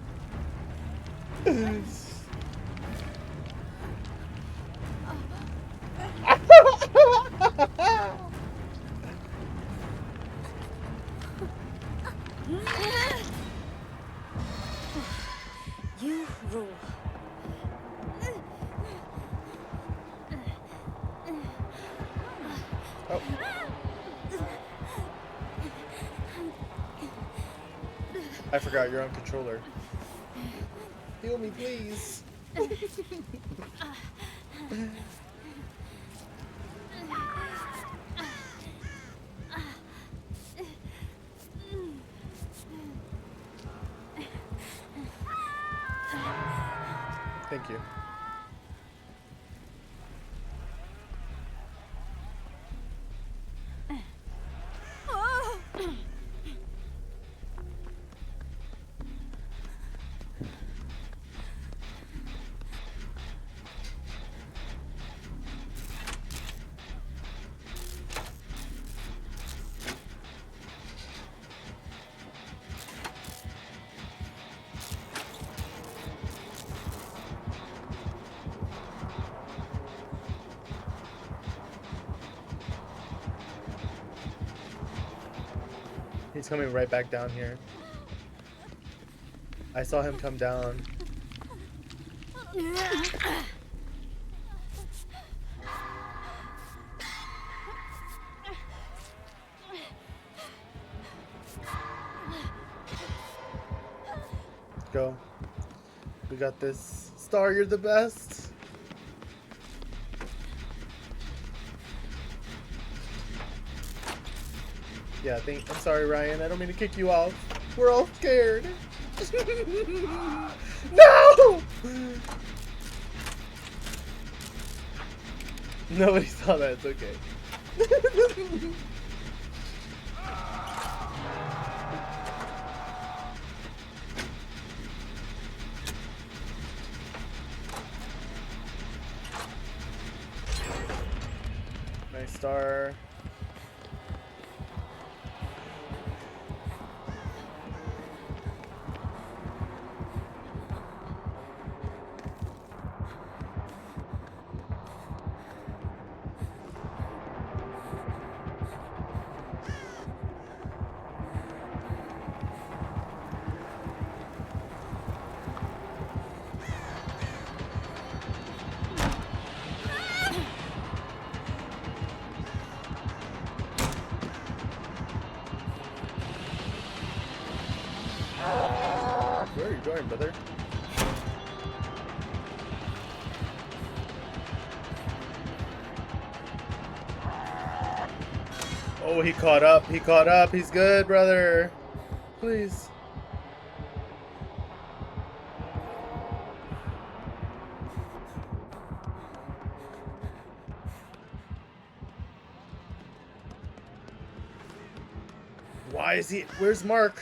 B: You rule.
C: Oh. I forgot you're on controller. Heal me, please. Thank you. He's coming right back down here. I saw him come down. Go. We got this. Star, you're the best. Yeah, I'm sorry, Ryan. I don't mean to kick you off. We're all scared. No! Nobody saw that. It's okay. Nice Star. Where are you going, brother? Oh, he caught up. He caught up. He's good, brother. Please. Why is he... Where's Mark?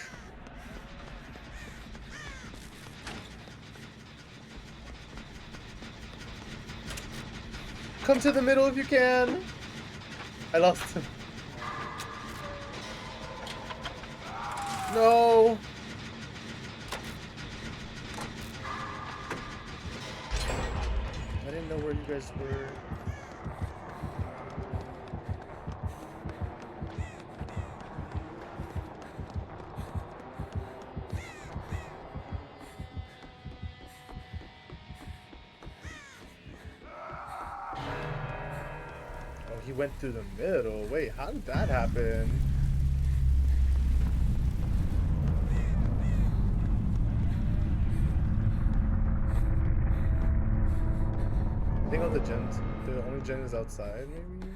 C: Come to the middle if you can. I lost him. No. I didn't know where you guys were. He went through the middle. Wait, how did that happen? I think all the gens, the only gen is outside, maybe?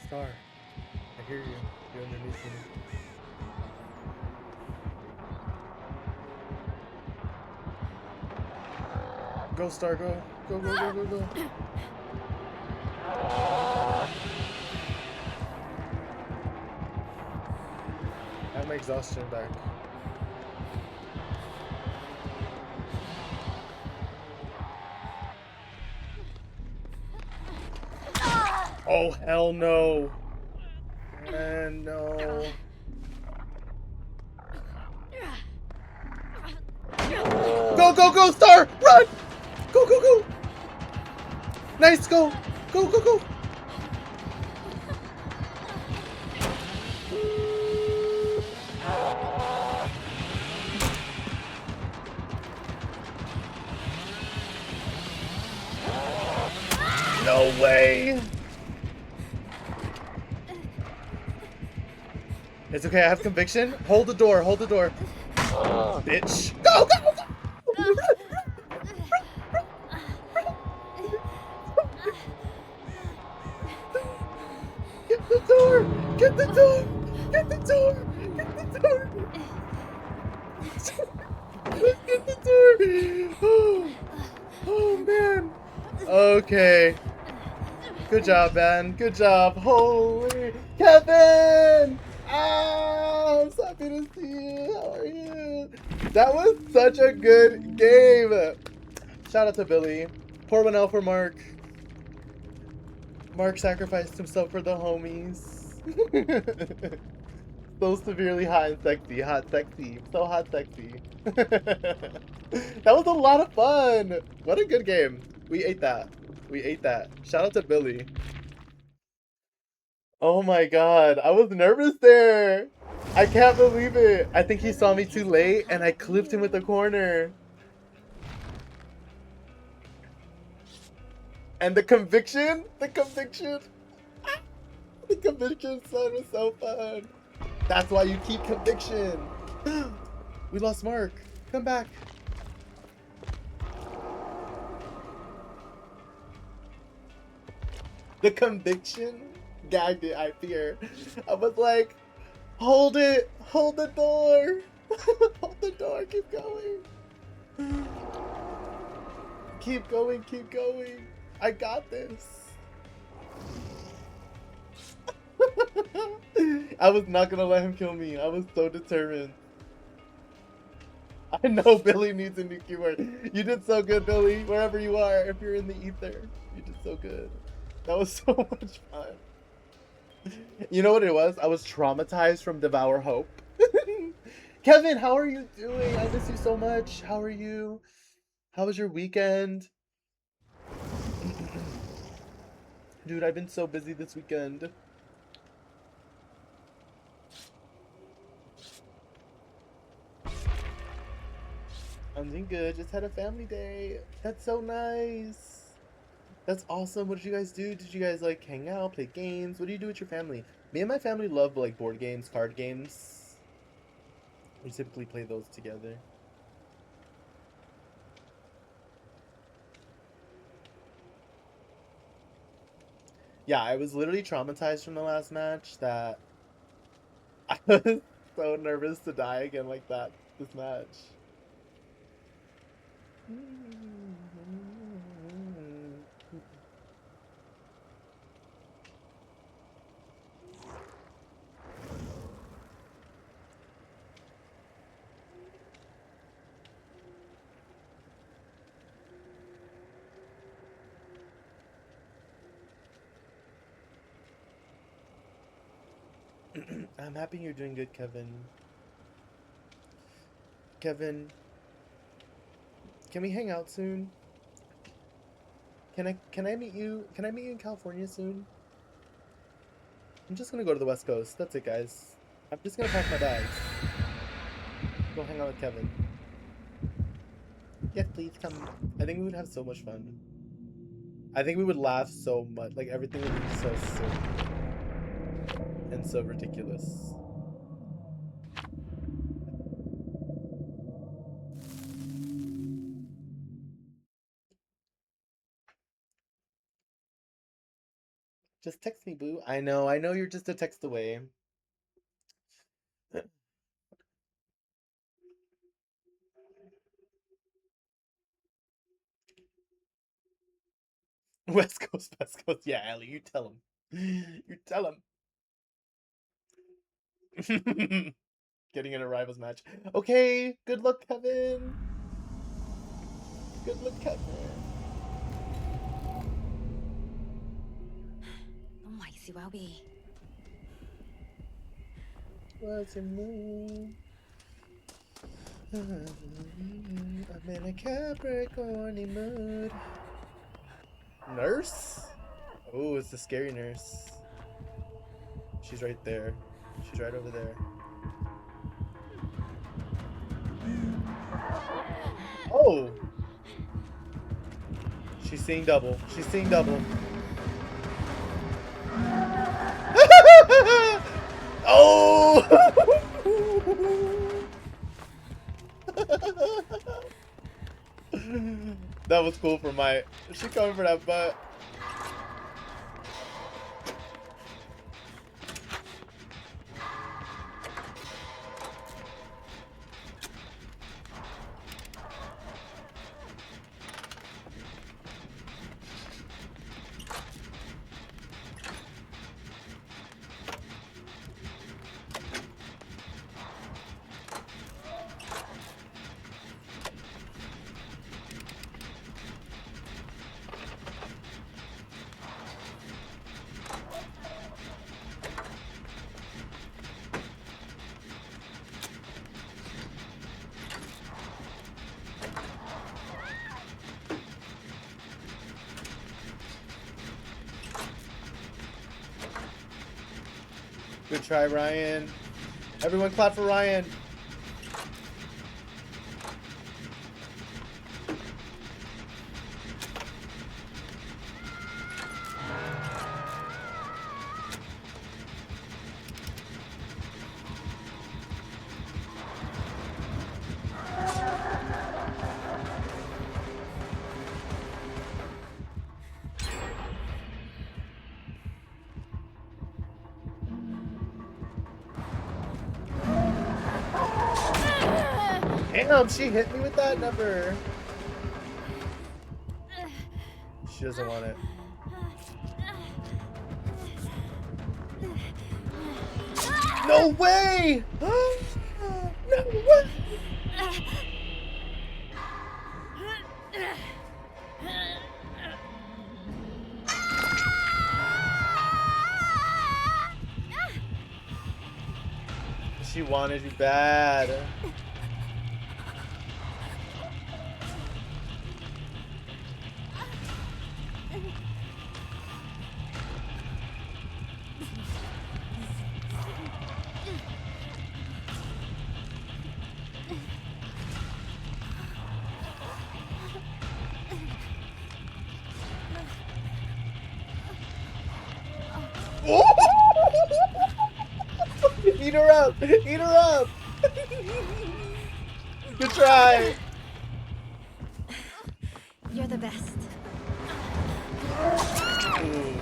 C: Star, I hear you. You're underneath me. Go, Star, go. Go, go, go, go, go. I have my exhaustion back. Oh, hell no. And no. Go, go, go, Star! Run! Go, go, go! Nice, go! Go, go, go! No way! It's okay, I have conviction. Hold the door, hold the door. Bitch. Go, go, go! Get the door! Get the door! Get the door! Get the door! Get the door! Oh man. Okay. Good job, man. Good job. Holy Kevin! Ah, I'm so happy to see you. How are you? That was such a good game. Shout out to Billy. Pour one out for Mark. Mark sacrificed himself for the homies. So severely hot and sexy. Hot sexy. So hot sexy. That was a lot of fun. What a good game. We ate that. We ate that. Shout out to Billy. Oh my god. I was nervous there. I can't believe it. I think he saw me too late and I clipped him with the corner. And the conviction? The conviction? The conviction son was so fun. That's why you keep conviction. We lost Mark. Come back. The conviction gagged it, I fear. I was like, hold it. Hold the door. Hold the door. Keep going. Keep going. Keep going. I got this. I was not gonna let him kill me. I was so determined. I know Billy needs a new keyboard. You did so good, Billy. Wherever you are, if you're in the ether, you did so good. That was so much fun. You know what it was? I was traumatized from Devour Hope. Kevin, how are you doing? I miss you so much. How are you? How was your weekend? Dude, I've been so busy this weekend. I'm doing good. Just had a family day. That's so nice. That's awesome. What did you guys do? Did you guys like hang out, play games? What do you do with your family? Me and my family love like board games, card games. We typically play those together. Yeah, I was literally traumatized from the last match that I was so nervous to die again like that this match. I'm happy you're doing good, Kevin. Kevin, can we hang out soon? Can I meet you? Can I meet you in California soon? I'm just gonna go to the West Coast. That's it, guys. I'm just gonna pack my bags. Go hang out with Kevin. Yes, please come. I think we would have so much fun. I think we would laugh so much. Like everything would be so silly and so ridiculous. Just text me, boo. I know you're just a text away. West Coast, West Coast. Yeah, Ellie, you tell him. You tell him. Getting in a rivals match. Okay, good luck, Kevin. Good luck, Kevin.
B: สิว้าวบี
C: What's your mood? I'm in a Capricorn mood. Nurse? Oh, it's the scary nurse. She's right there. She's right over there. Oh! She's seeing double. She's seeing double. Oh! That was cool for my. She coming for that butt. Good try, Ryan. Everyone clap for Ryan. Damn, she hit me with that number. She doesn't want it. No way! No way! She wanted you bad. Eat her up! Eat her up! Good try!
B: You're the best.
C: Ooh.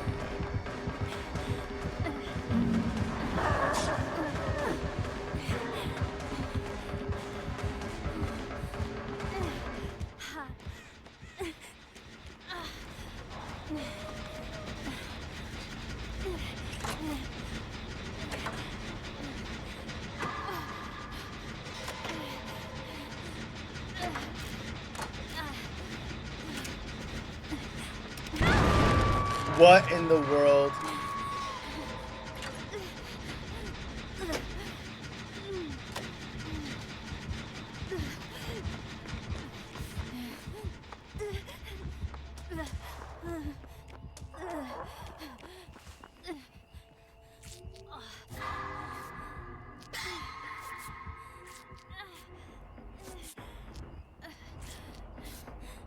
C: What in the world?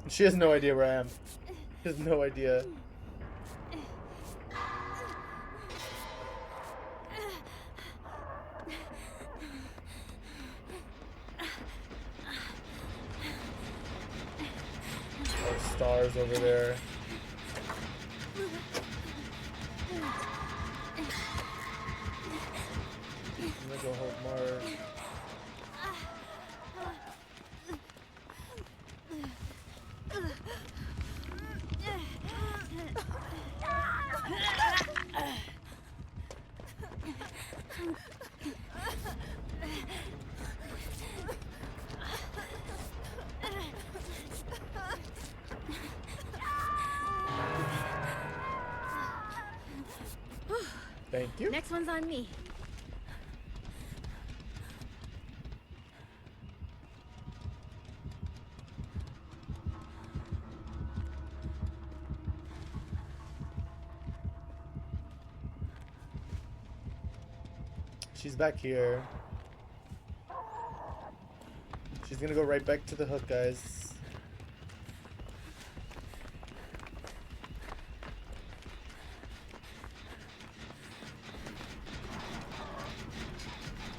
C: She has no idea where I am. She has no idea. Stars over there. I'm gonna go hold Mars. Thank you.
B: Next one's on me.
C: She's back here. She's gonna go right back to the hook, guys.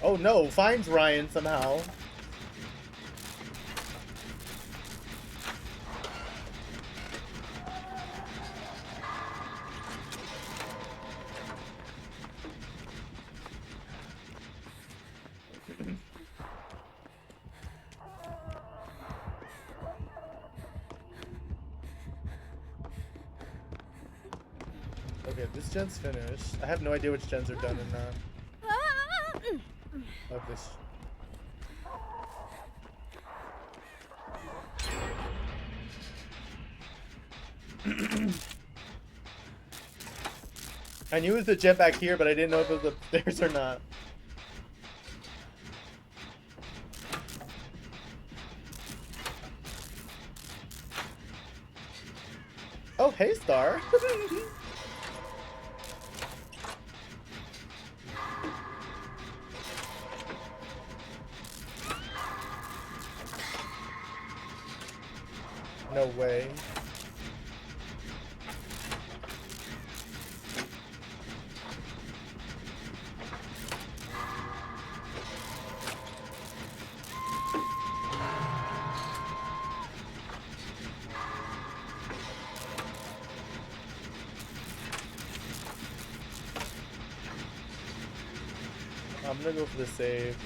C: Oh no, finds Ryan somehow. Okay, this gen's finished. I have no idea which gens are done and not. Of this. I knew it was the gen back here, but I didn't know if it was upstairs or not. Oh, hey, Star. No way. I'm gonna go for the save.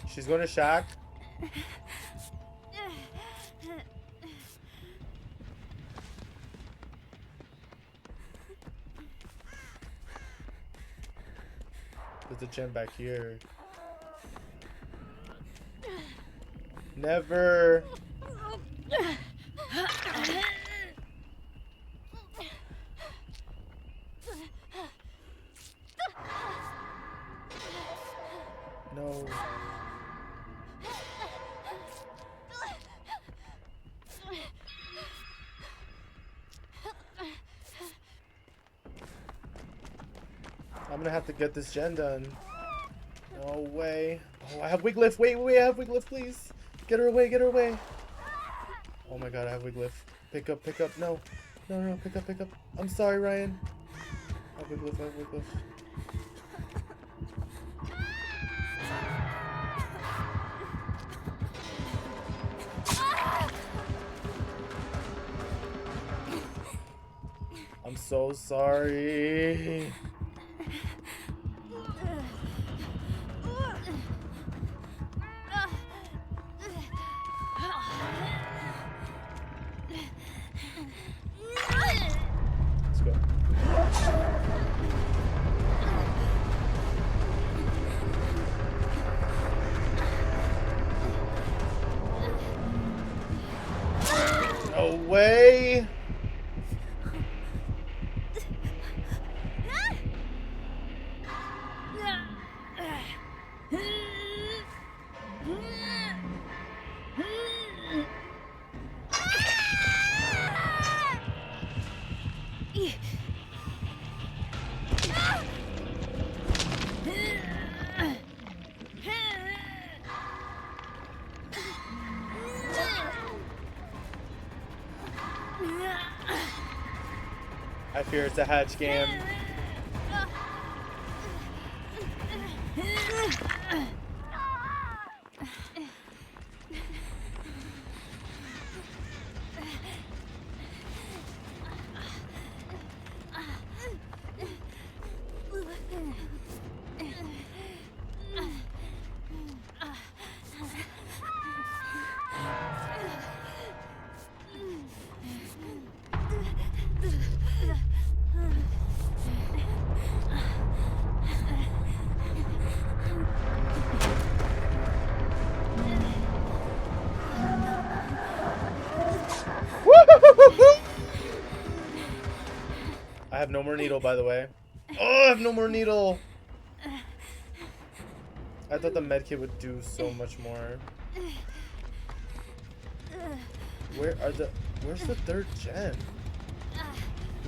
C: She's going to shack. There's a gen back here. Never. No. I'm gonna have to get this gen done. No way. Oh, I have wig lift. Wait, I have wig lift, please. Get her away, get her away. Oh my god, I have wig lift. Pick up, pick up. No. No, pick up, pick up. I'm sorry, Ryan. I have wig lift, I have wig lift. I'm so sorry. Let's go. No way. fear it's a hatch game. I have no more needle, by the way. Oh, I have no more needle. I thought the medkit would do so much more. Where's the third gen?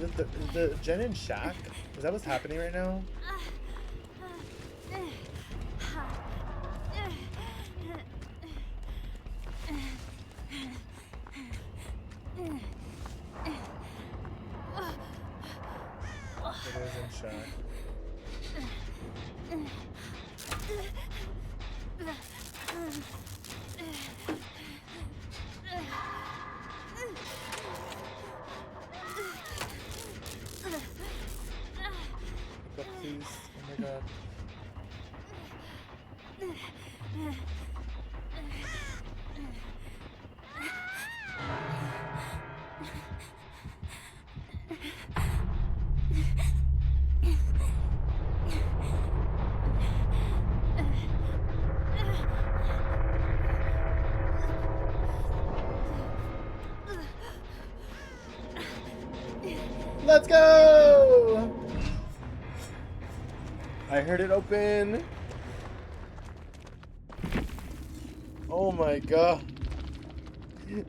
C: Is the gen in Shack? Is that what's happening right now? It is in Shack. But please, oh my god. Let's go! I heard it open. Oh my god.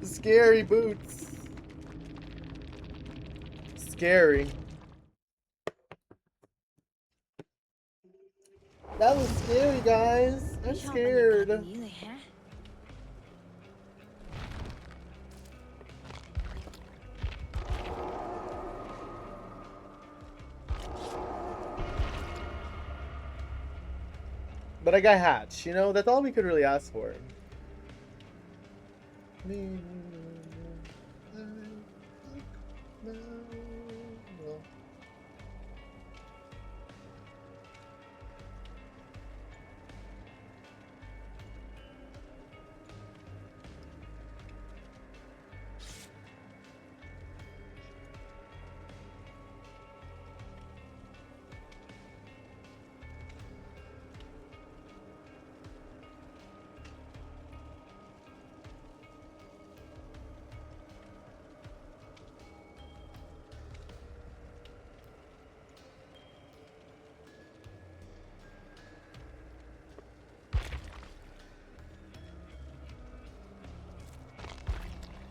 C: Scary boots. Scary. That was scary, guys. I'm scared. But I got hatch, you know? That's all we could really ask for.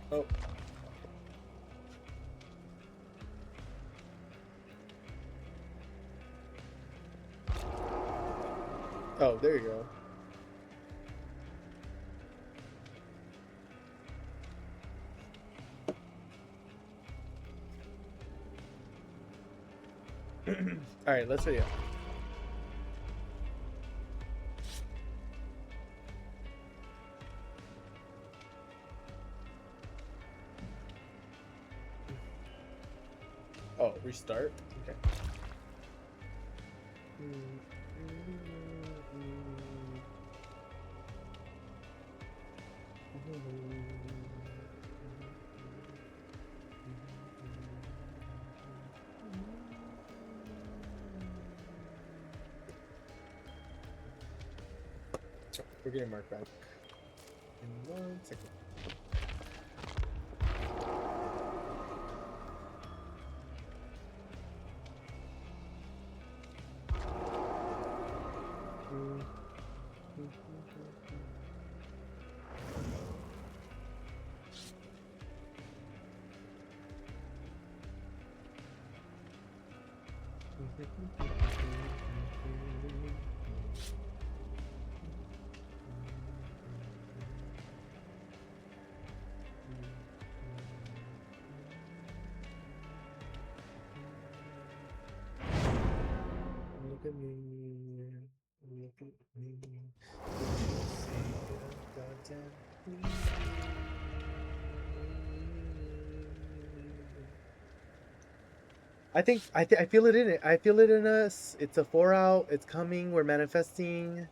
C: Oh. Oh, there you go. All right, let's video. Oh, restart? Okay. We're getting Mark back in 1 second. at me. Look at me. Don't you see a goddamn queen? I feel it in it. I feel it in us. It's a 4 out. It's coming. We're manifesting.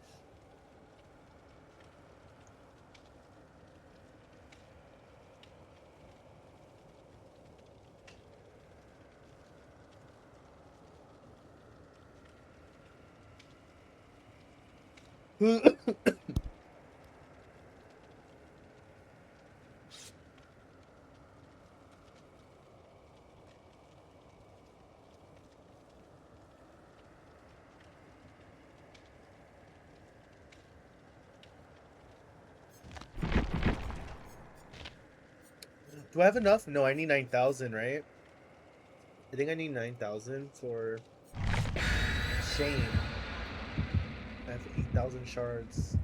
C: Do I have enough? No, I need 9,000, right? I think I need 9,000 for shame. I have 8,000 shards.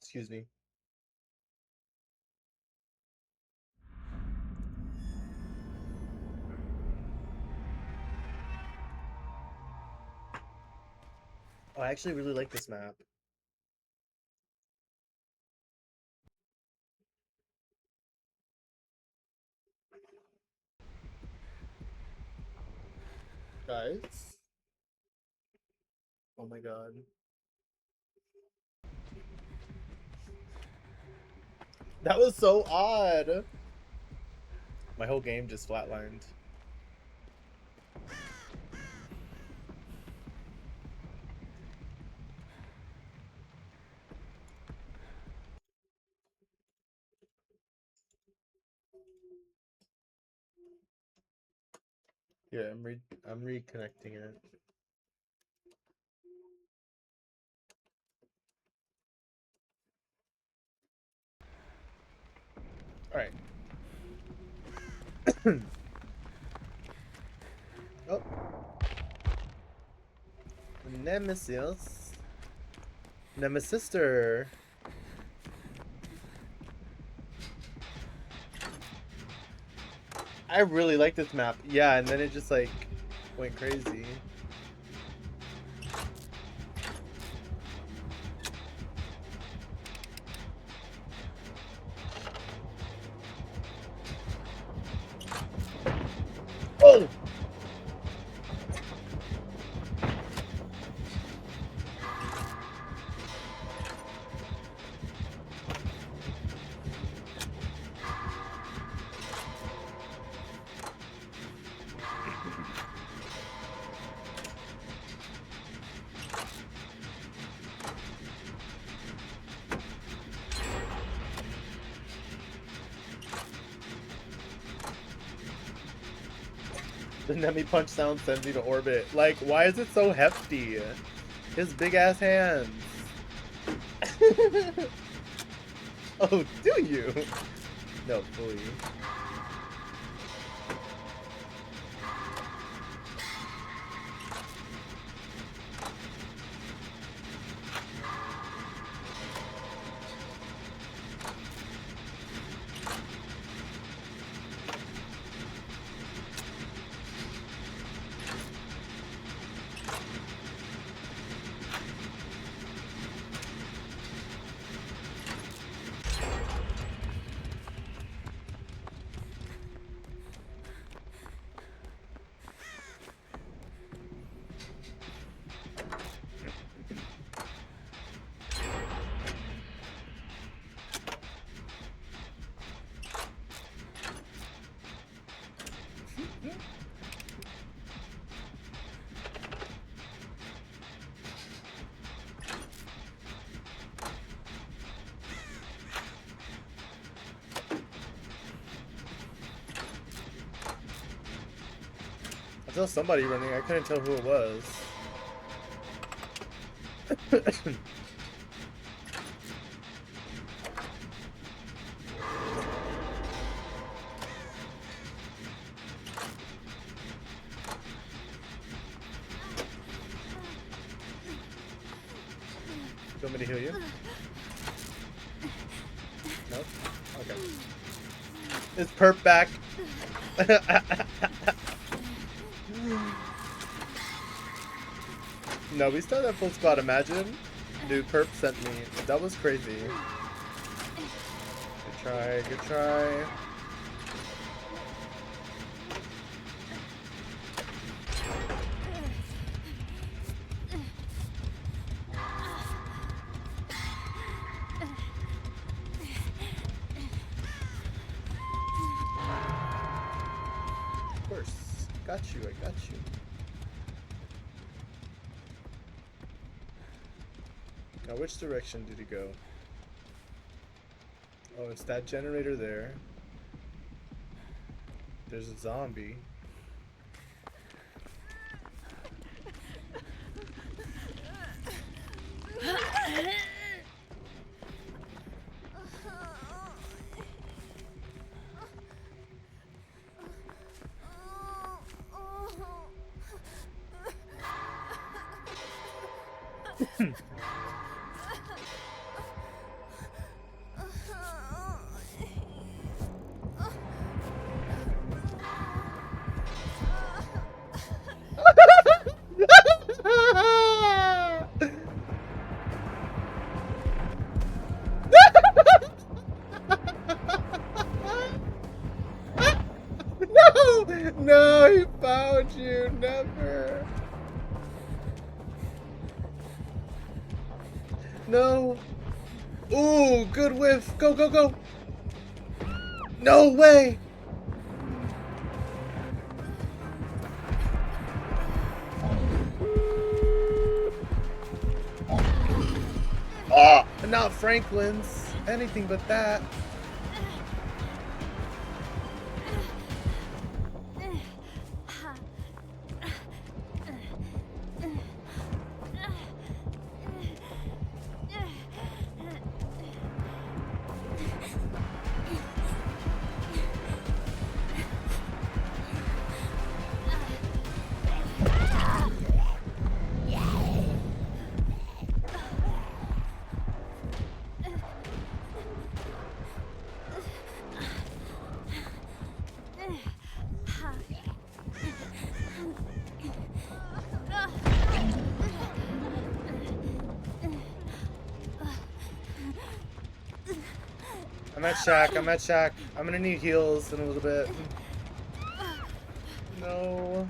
C: Excuse me. Oh, I actually really like this map. Guys. Oh my god. That was so odd. My whole game just flatlined. Yeah, I'm reconnecting it. All right. Oh. Nemesis. Nemesister. I really like this map. Yeah, and then it just like went crazy. Oh! The Nemi punch sound sends you to orbit. Like, why is it so hefty? His big ass hands. Oh, do you? No, fully. I saw somebody running. I couldn't tell who it was. You want me to heal you? Nope. Okay. Is Perp back? No, we still have full squad. Imagine. Dude, Perp sent me. That was crazy. Good try, good try. Of course. Got you, I got you. Now, which direction did he go? Oh, it's that generator there. There's a zombie. No! No, he found you. Never. No. Ooh, good whiff. Go, go, go. No way. Oh, not Franklin's. Anything but that. I'm at Shack, I'm at Shack. I'm gonna need heals in a little bit. No.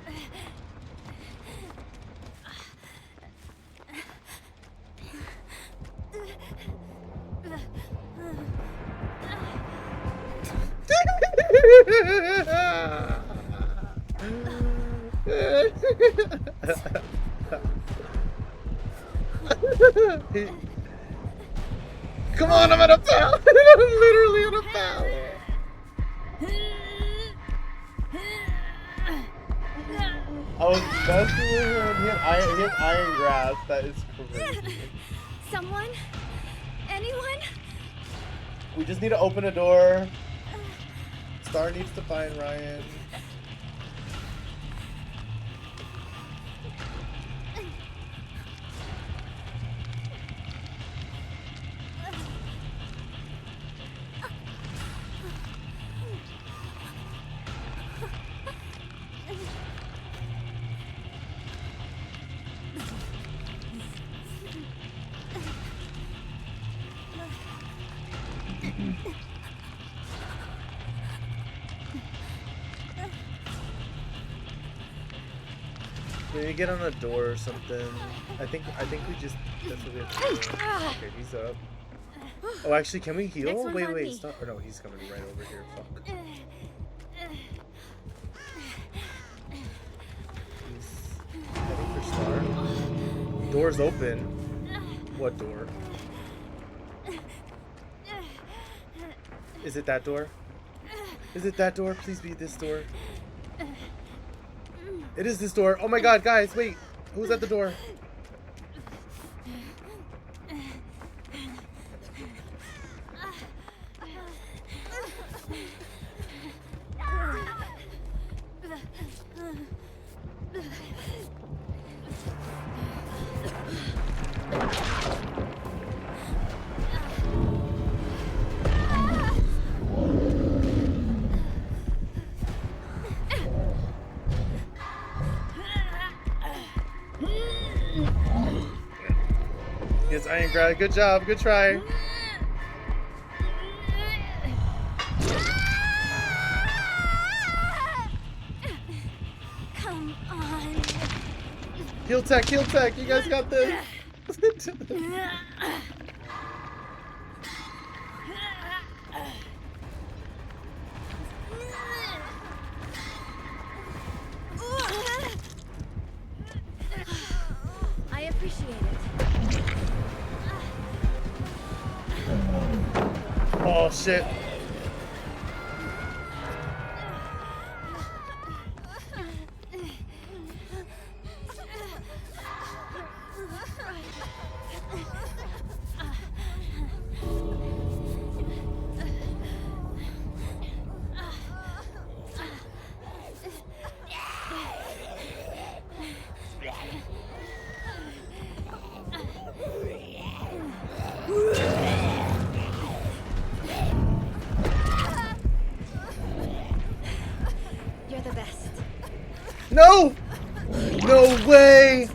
C: Come on, I'm at a pallet. I'm literally at a pallet. I was messing with her and hit iron grasp. That is crazy.
B: Someone? Anyone?
C: We just need to open a door. Star needs to find Ryan. We need to get on a door or something. I think we just that's what we have to do. Okay, he's up. Oh, actually, can we heal?
B: Next one's on
C: Wait,
B: me.
C: stop. Or no, he's gonna be right over here. Fuck. He's heading for Star. Door's open. What door? Is it that door? Is it that door? Please be this door. It is this door. Oh my god, guys, wait. Who's at the door? Yes, Iron Grad. Good job. Good try.
B: Come on.
C: Heal tech. Heal tech. You guys got this.
B: I appreciate it.
C: Oh shit.
B: You're the best.
C: No! No way!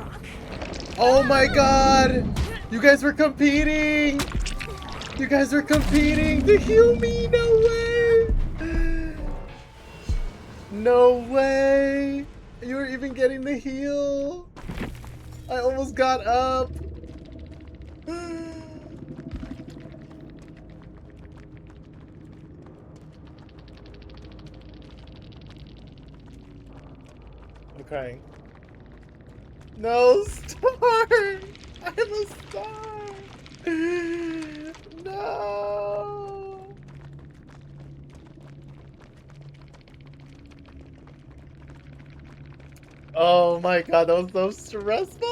C: Oh my god! You guys were competing! You guys were competing to heal me! No way! No way! You were even getting the heal! I almost got up! I'm crying. No, star! I'm a star! No! Oh my god, that was so stressful!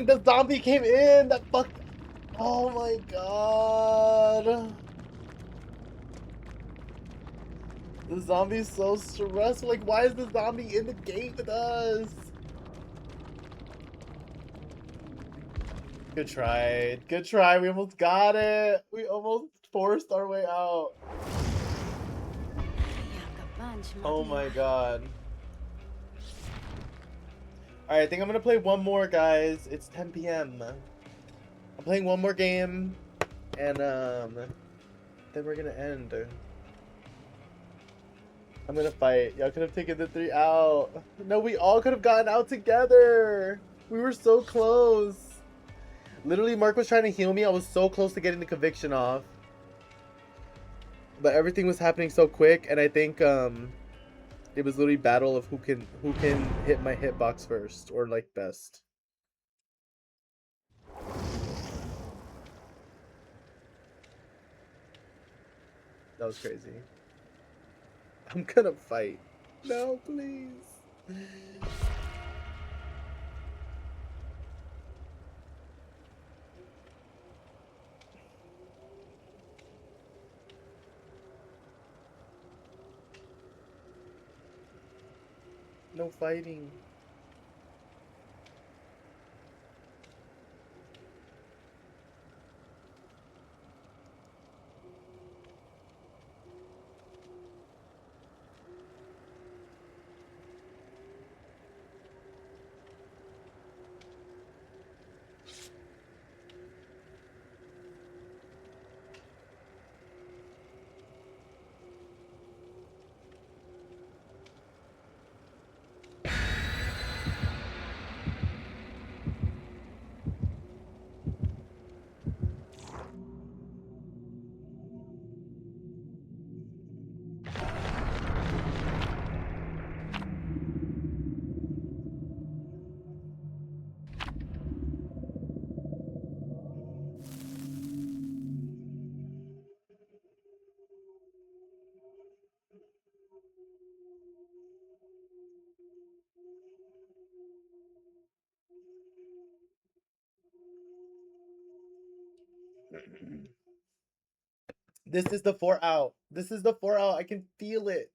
C: The zombie came in! That fuck. Oh my god! The zombie's so stressful. Like, why is the zombie in the gate with us? Good try. Good try. We almost got it. We almost forced our way out. Oh my god. Alright, I think I'm gonna play one more, guys. It's 10 p.m. I'm playing one more game. And, then we're gonna end. I'm gonna fight. Y'all could have taken the 3 out. No, we all could have gotten out together. We were so close. Literally, Mark was trying to heal me. I was so close to getting the conviction off. But everything was happening so quick, and I think it was literally battle of who can hit my hitbox first or like best. That was crazy. I'm gonna fight. No, please. No fighting. This is the 4 out. This is the 4 out. I can feel it.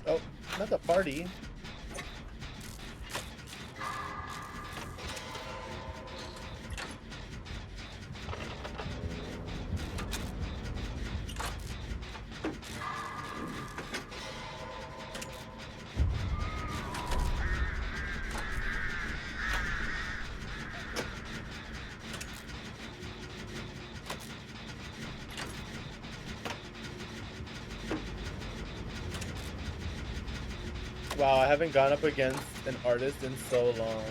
C: Oh, not the party. Wow, I haven't gone up against an artist in so long.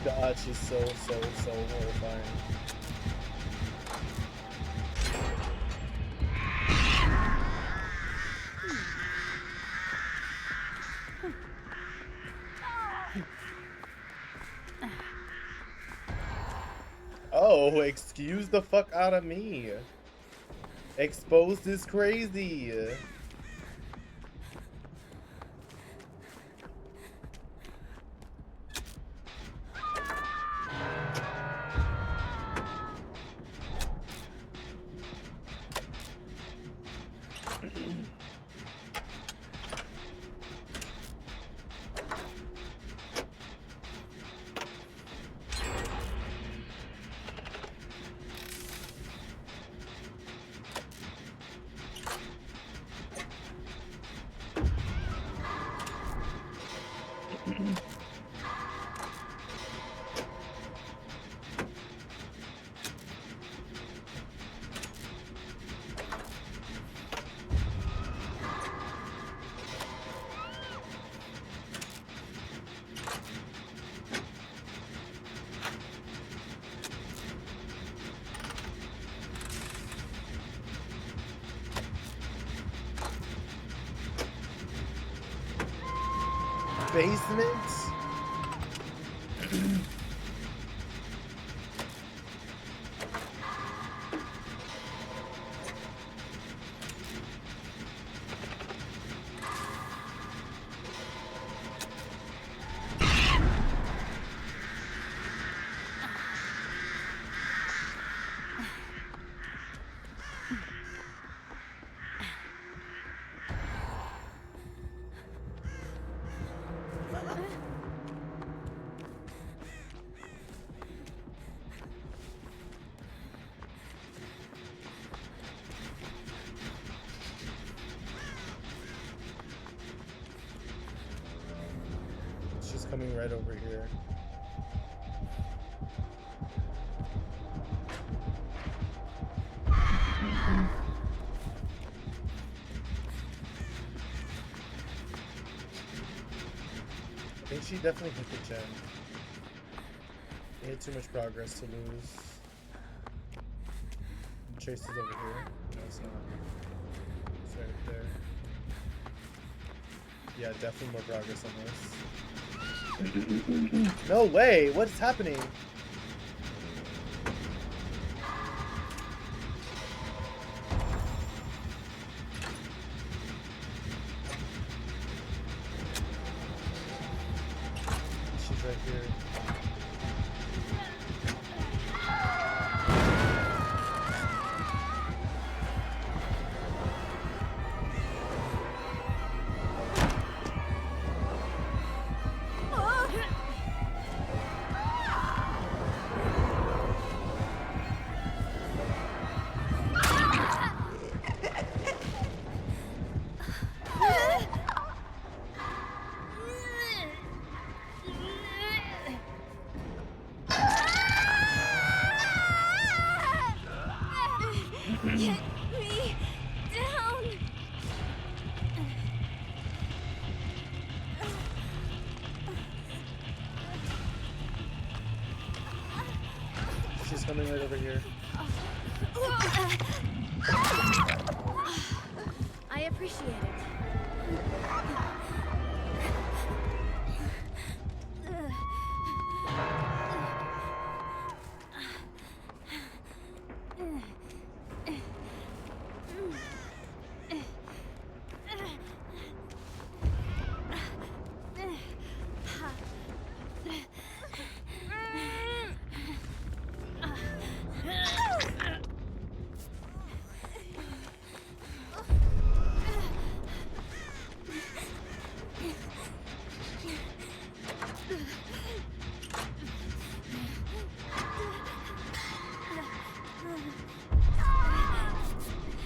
C: God, she's so horrifying. Oh, excuse the fuck out of me. Exposed is crazy. Basement? She's coming right over here. I think she definitely hit the gem. He had too much progress to lose. Chase is over here. No, it's not. It's right there. Yeah, definitely more progress on this. No way! What's happening? She's right here.
D: Get me down!
C: coming right over here.
B: I appreciate it.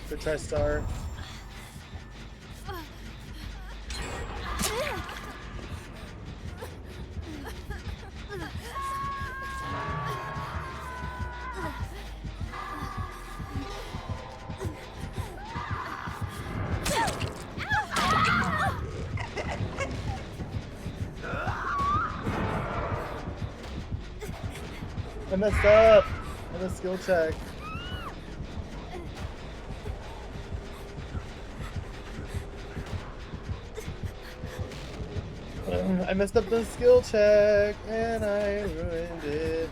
C: Good try, Star. I messed up on the skill check. I messed up the skill check and I ruined it.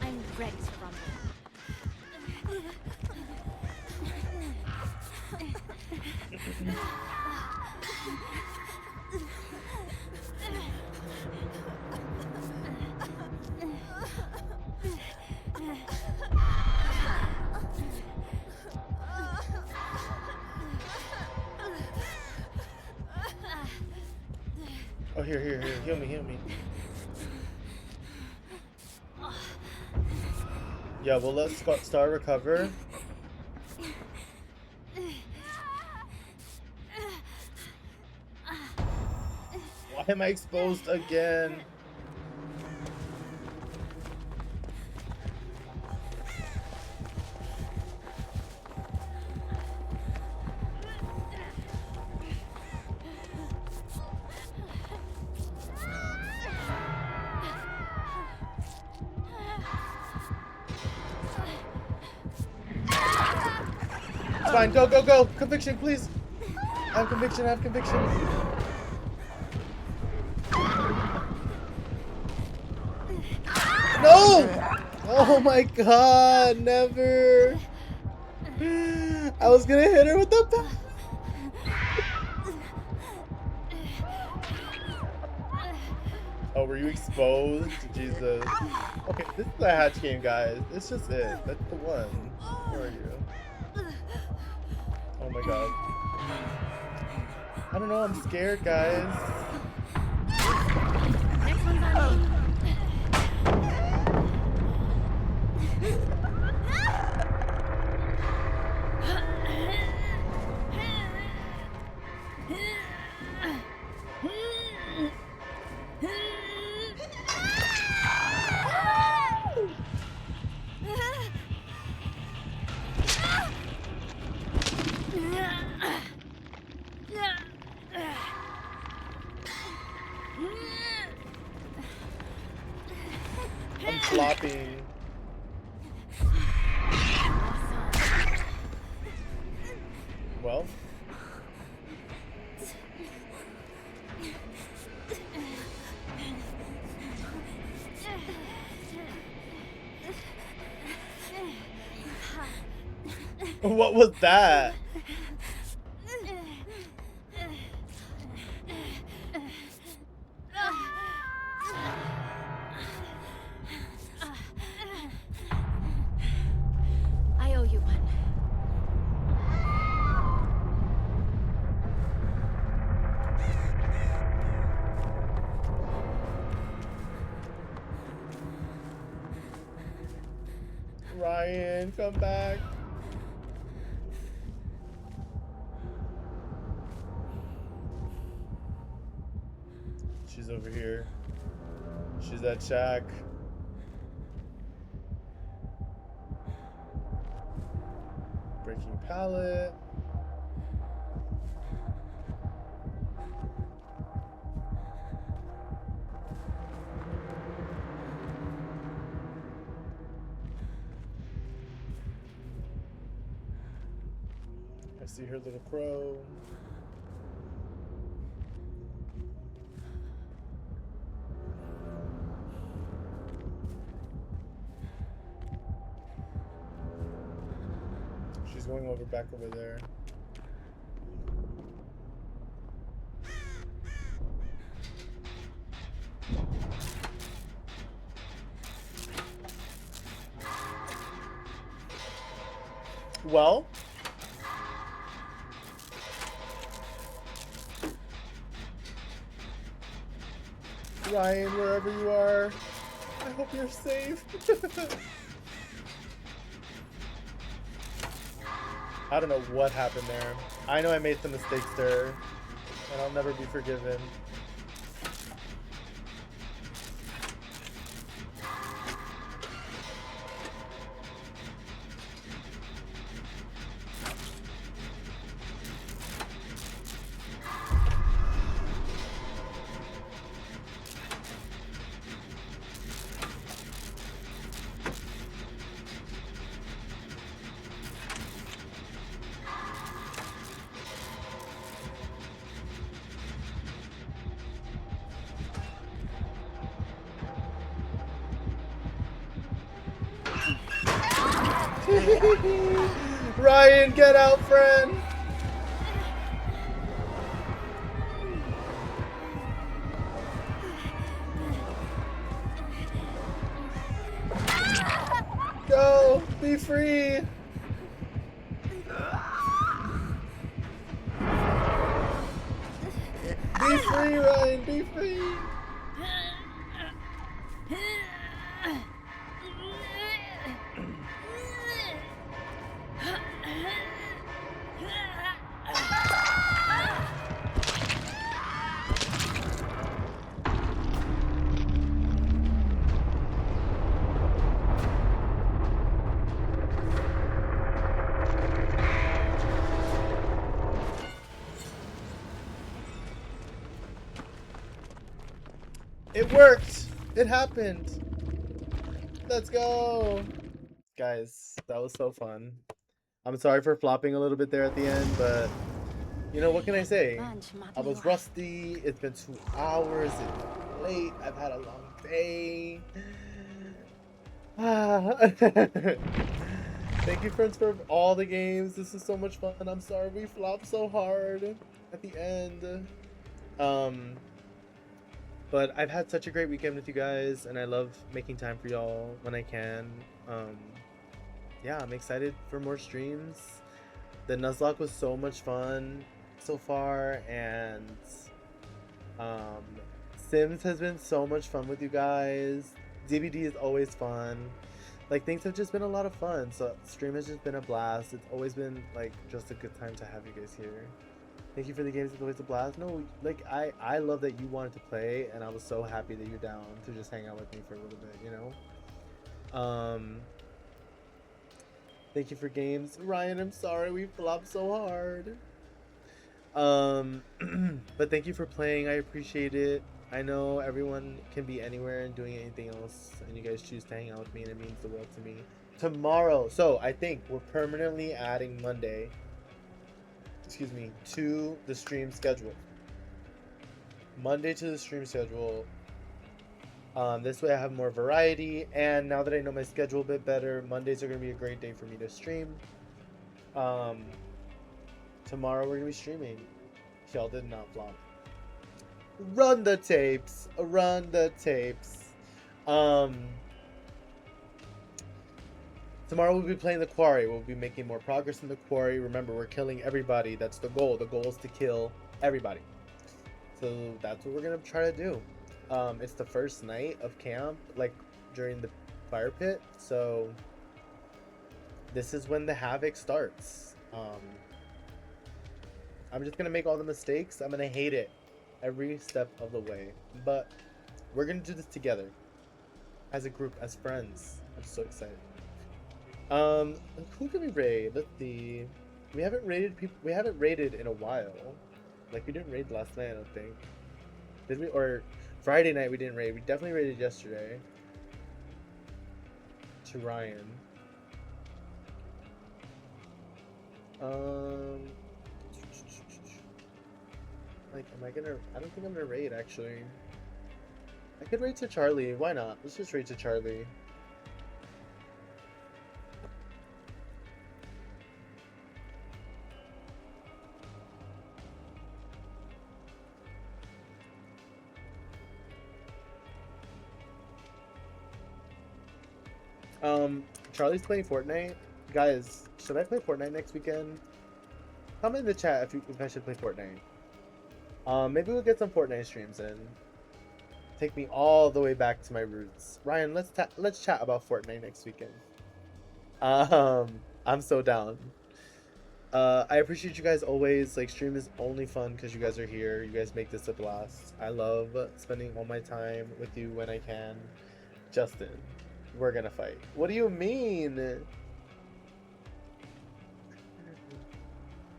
B: I'm ready to rumble.
C: Oh, here, heal me. Yeah, we'll let Star recover. Why am I exposed again? Fine, go. Conviction, please. I have conviction. No! Oh my god, never. I was gonna hit her with the... Oh, were you exposed? Jesus. Okay, this is a hatch game, guys. It's just it. That's the one. Where are you? Oh my god. I don't know, I'm scared, guys.
B: Next one's on me.
C: I'm flopping. Well. What was that?
B: I owe you one.
C: Ryan, come back. She's over here. She's at Shack. Breaking pallet. I see her little crow. She's going over back over there. Well, Ryan, wherever you are, I hope you're safe. I don't know what happened there. I know I made some mistakes there, and I'll never be forgiven. Ryan, get out, friend! Go! Be free! Be free, Ryan! Be free! It worked! It happened! Let's go! Guys, that was so fun. I'm sorry for flopping a little bit there at the end, but you know, what can I say? I was rusty, it's been 2 hours, it's late, I've had a long day. Thank you, friends, for all the games. This is so much fun. I'm sorry we flopped so hard at the end. But I've had such a great weekend with you guys, and I love making time for y'all when I can. Yeah, I'm excited for more streams. The Nuzlocke was so much fun so far, and Sims has been so much fun with you guys. DVD is always fun. Like, things have just been a lot of fun. So stream has just been a blast. It's always been like just a good time to have you guys here. Thank you for the games. It's always a blast. No, like I love that you wanted to play, and I was so happy that you're down to just hang out with me for a little bit, you know. Thank you for games. Ryan, I'm sorry we flopped so hard. But thank you for playing. I appreciate it. I know everyone can be anywhere and doing anything else, and you guys choose to hang out with me, and it means the world to me. Tomorrow, so I think we're permanently adding Monday, excuse me, to the stream schedule. Monday to the stream schedule. This way I have more variety, and now that I know my schedule a bit better, Mondays are going to be a great day for me to stream. Tomorrow we're going to be streaming. Y'all did not flop. Run the tapes. Run the tapes. Tomorrow we'll be playing the Quarry. We'll be making more progress in the Quarry. Remember, we're killing everybody. That's the goal. The goal is to kill everybody. So that's what we're going to try to do. It's the first night of camp, like during the fire pit. So this is when the havoc starts. I'm just going to make all the mistakes. I'm going to hate it every step of the way. But we're going to do this together. As a group, as friends. I'm so excited. Who can we raid? Let's see. We haven't raided people. We haven't raided in a while. Like, we didn't raid last night, I don't think. Did we? Or Friday night we didn't raid. We definitely raided yesterday. To Ryan. Um, like, am I gonna? I don't think I'm gonna raid actually. I could raid to Charlie. Why not? Let's just raid to Charlie. Charlie's playing Fortnite. Guys, should I play Fortnite next weekend? Comment in the chat if I should play Fortnite. Maybe we'll get some Fortnite streams in. Take me all the way back to my roots. Ryan, let's chat about Fortnite next weekend. I'm so down. I appreciate you guys always. Like, stream is only fun because you guys are here. You guys make this a blast. I love spending all my time with you when I can. Justin, we're gonna fight. What do you mean?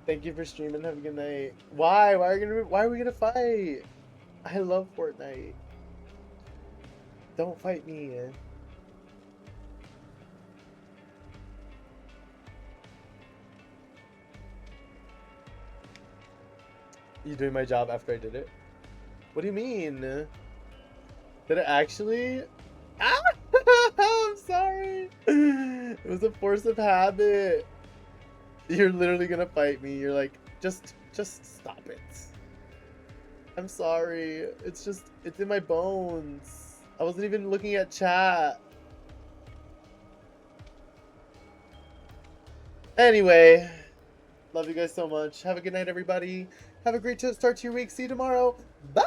C: Thank you for streaming. Have a good night. Why? Why are we gonna fight? I love Fortnite. Don't fight me. You doing my job after I did it? What do you mean? Did it actually? Ah! I'm sorry. It was a force of habit. You're literally gonna fight me. You're like, just stop it. I'm sorry. It's in my bones. I wasn't even looking at chat. Anyway, love you guys so much. Have a good night, everybody. Have a great start to your week. See you tomorrow. Bye.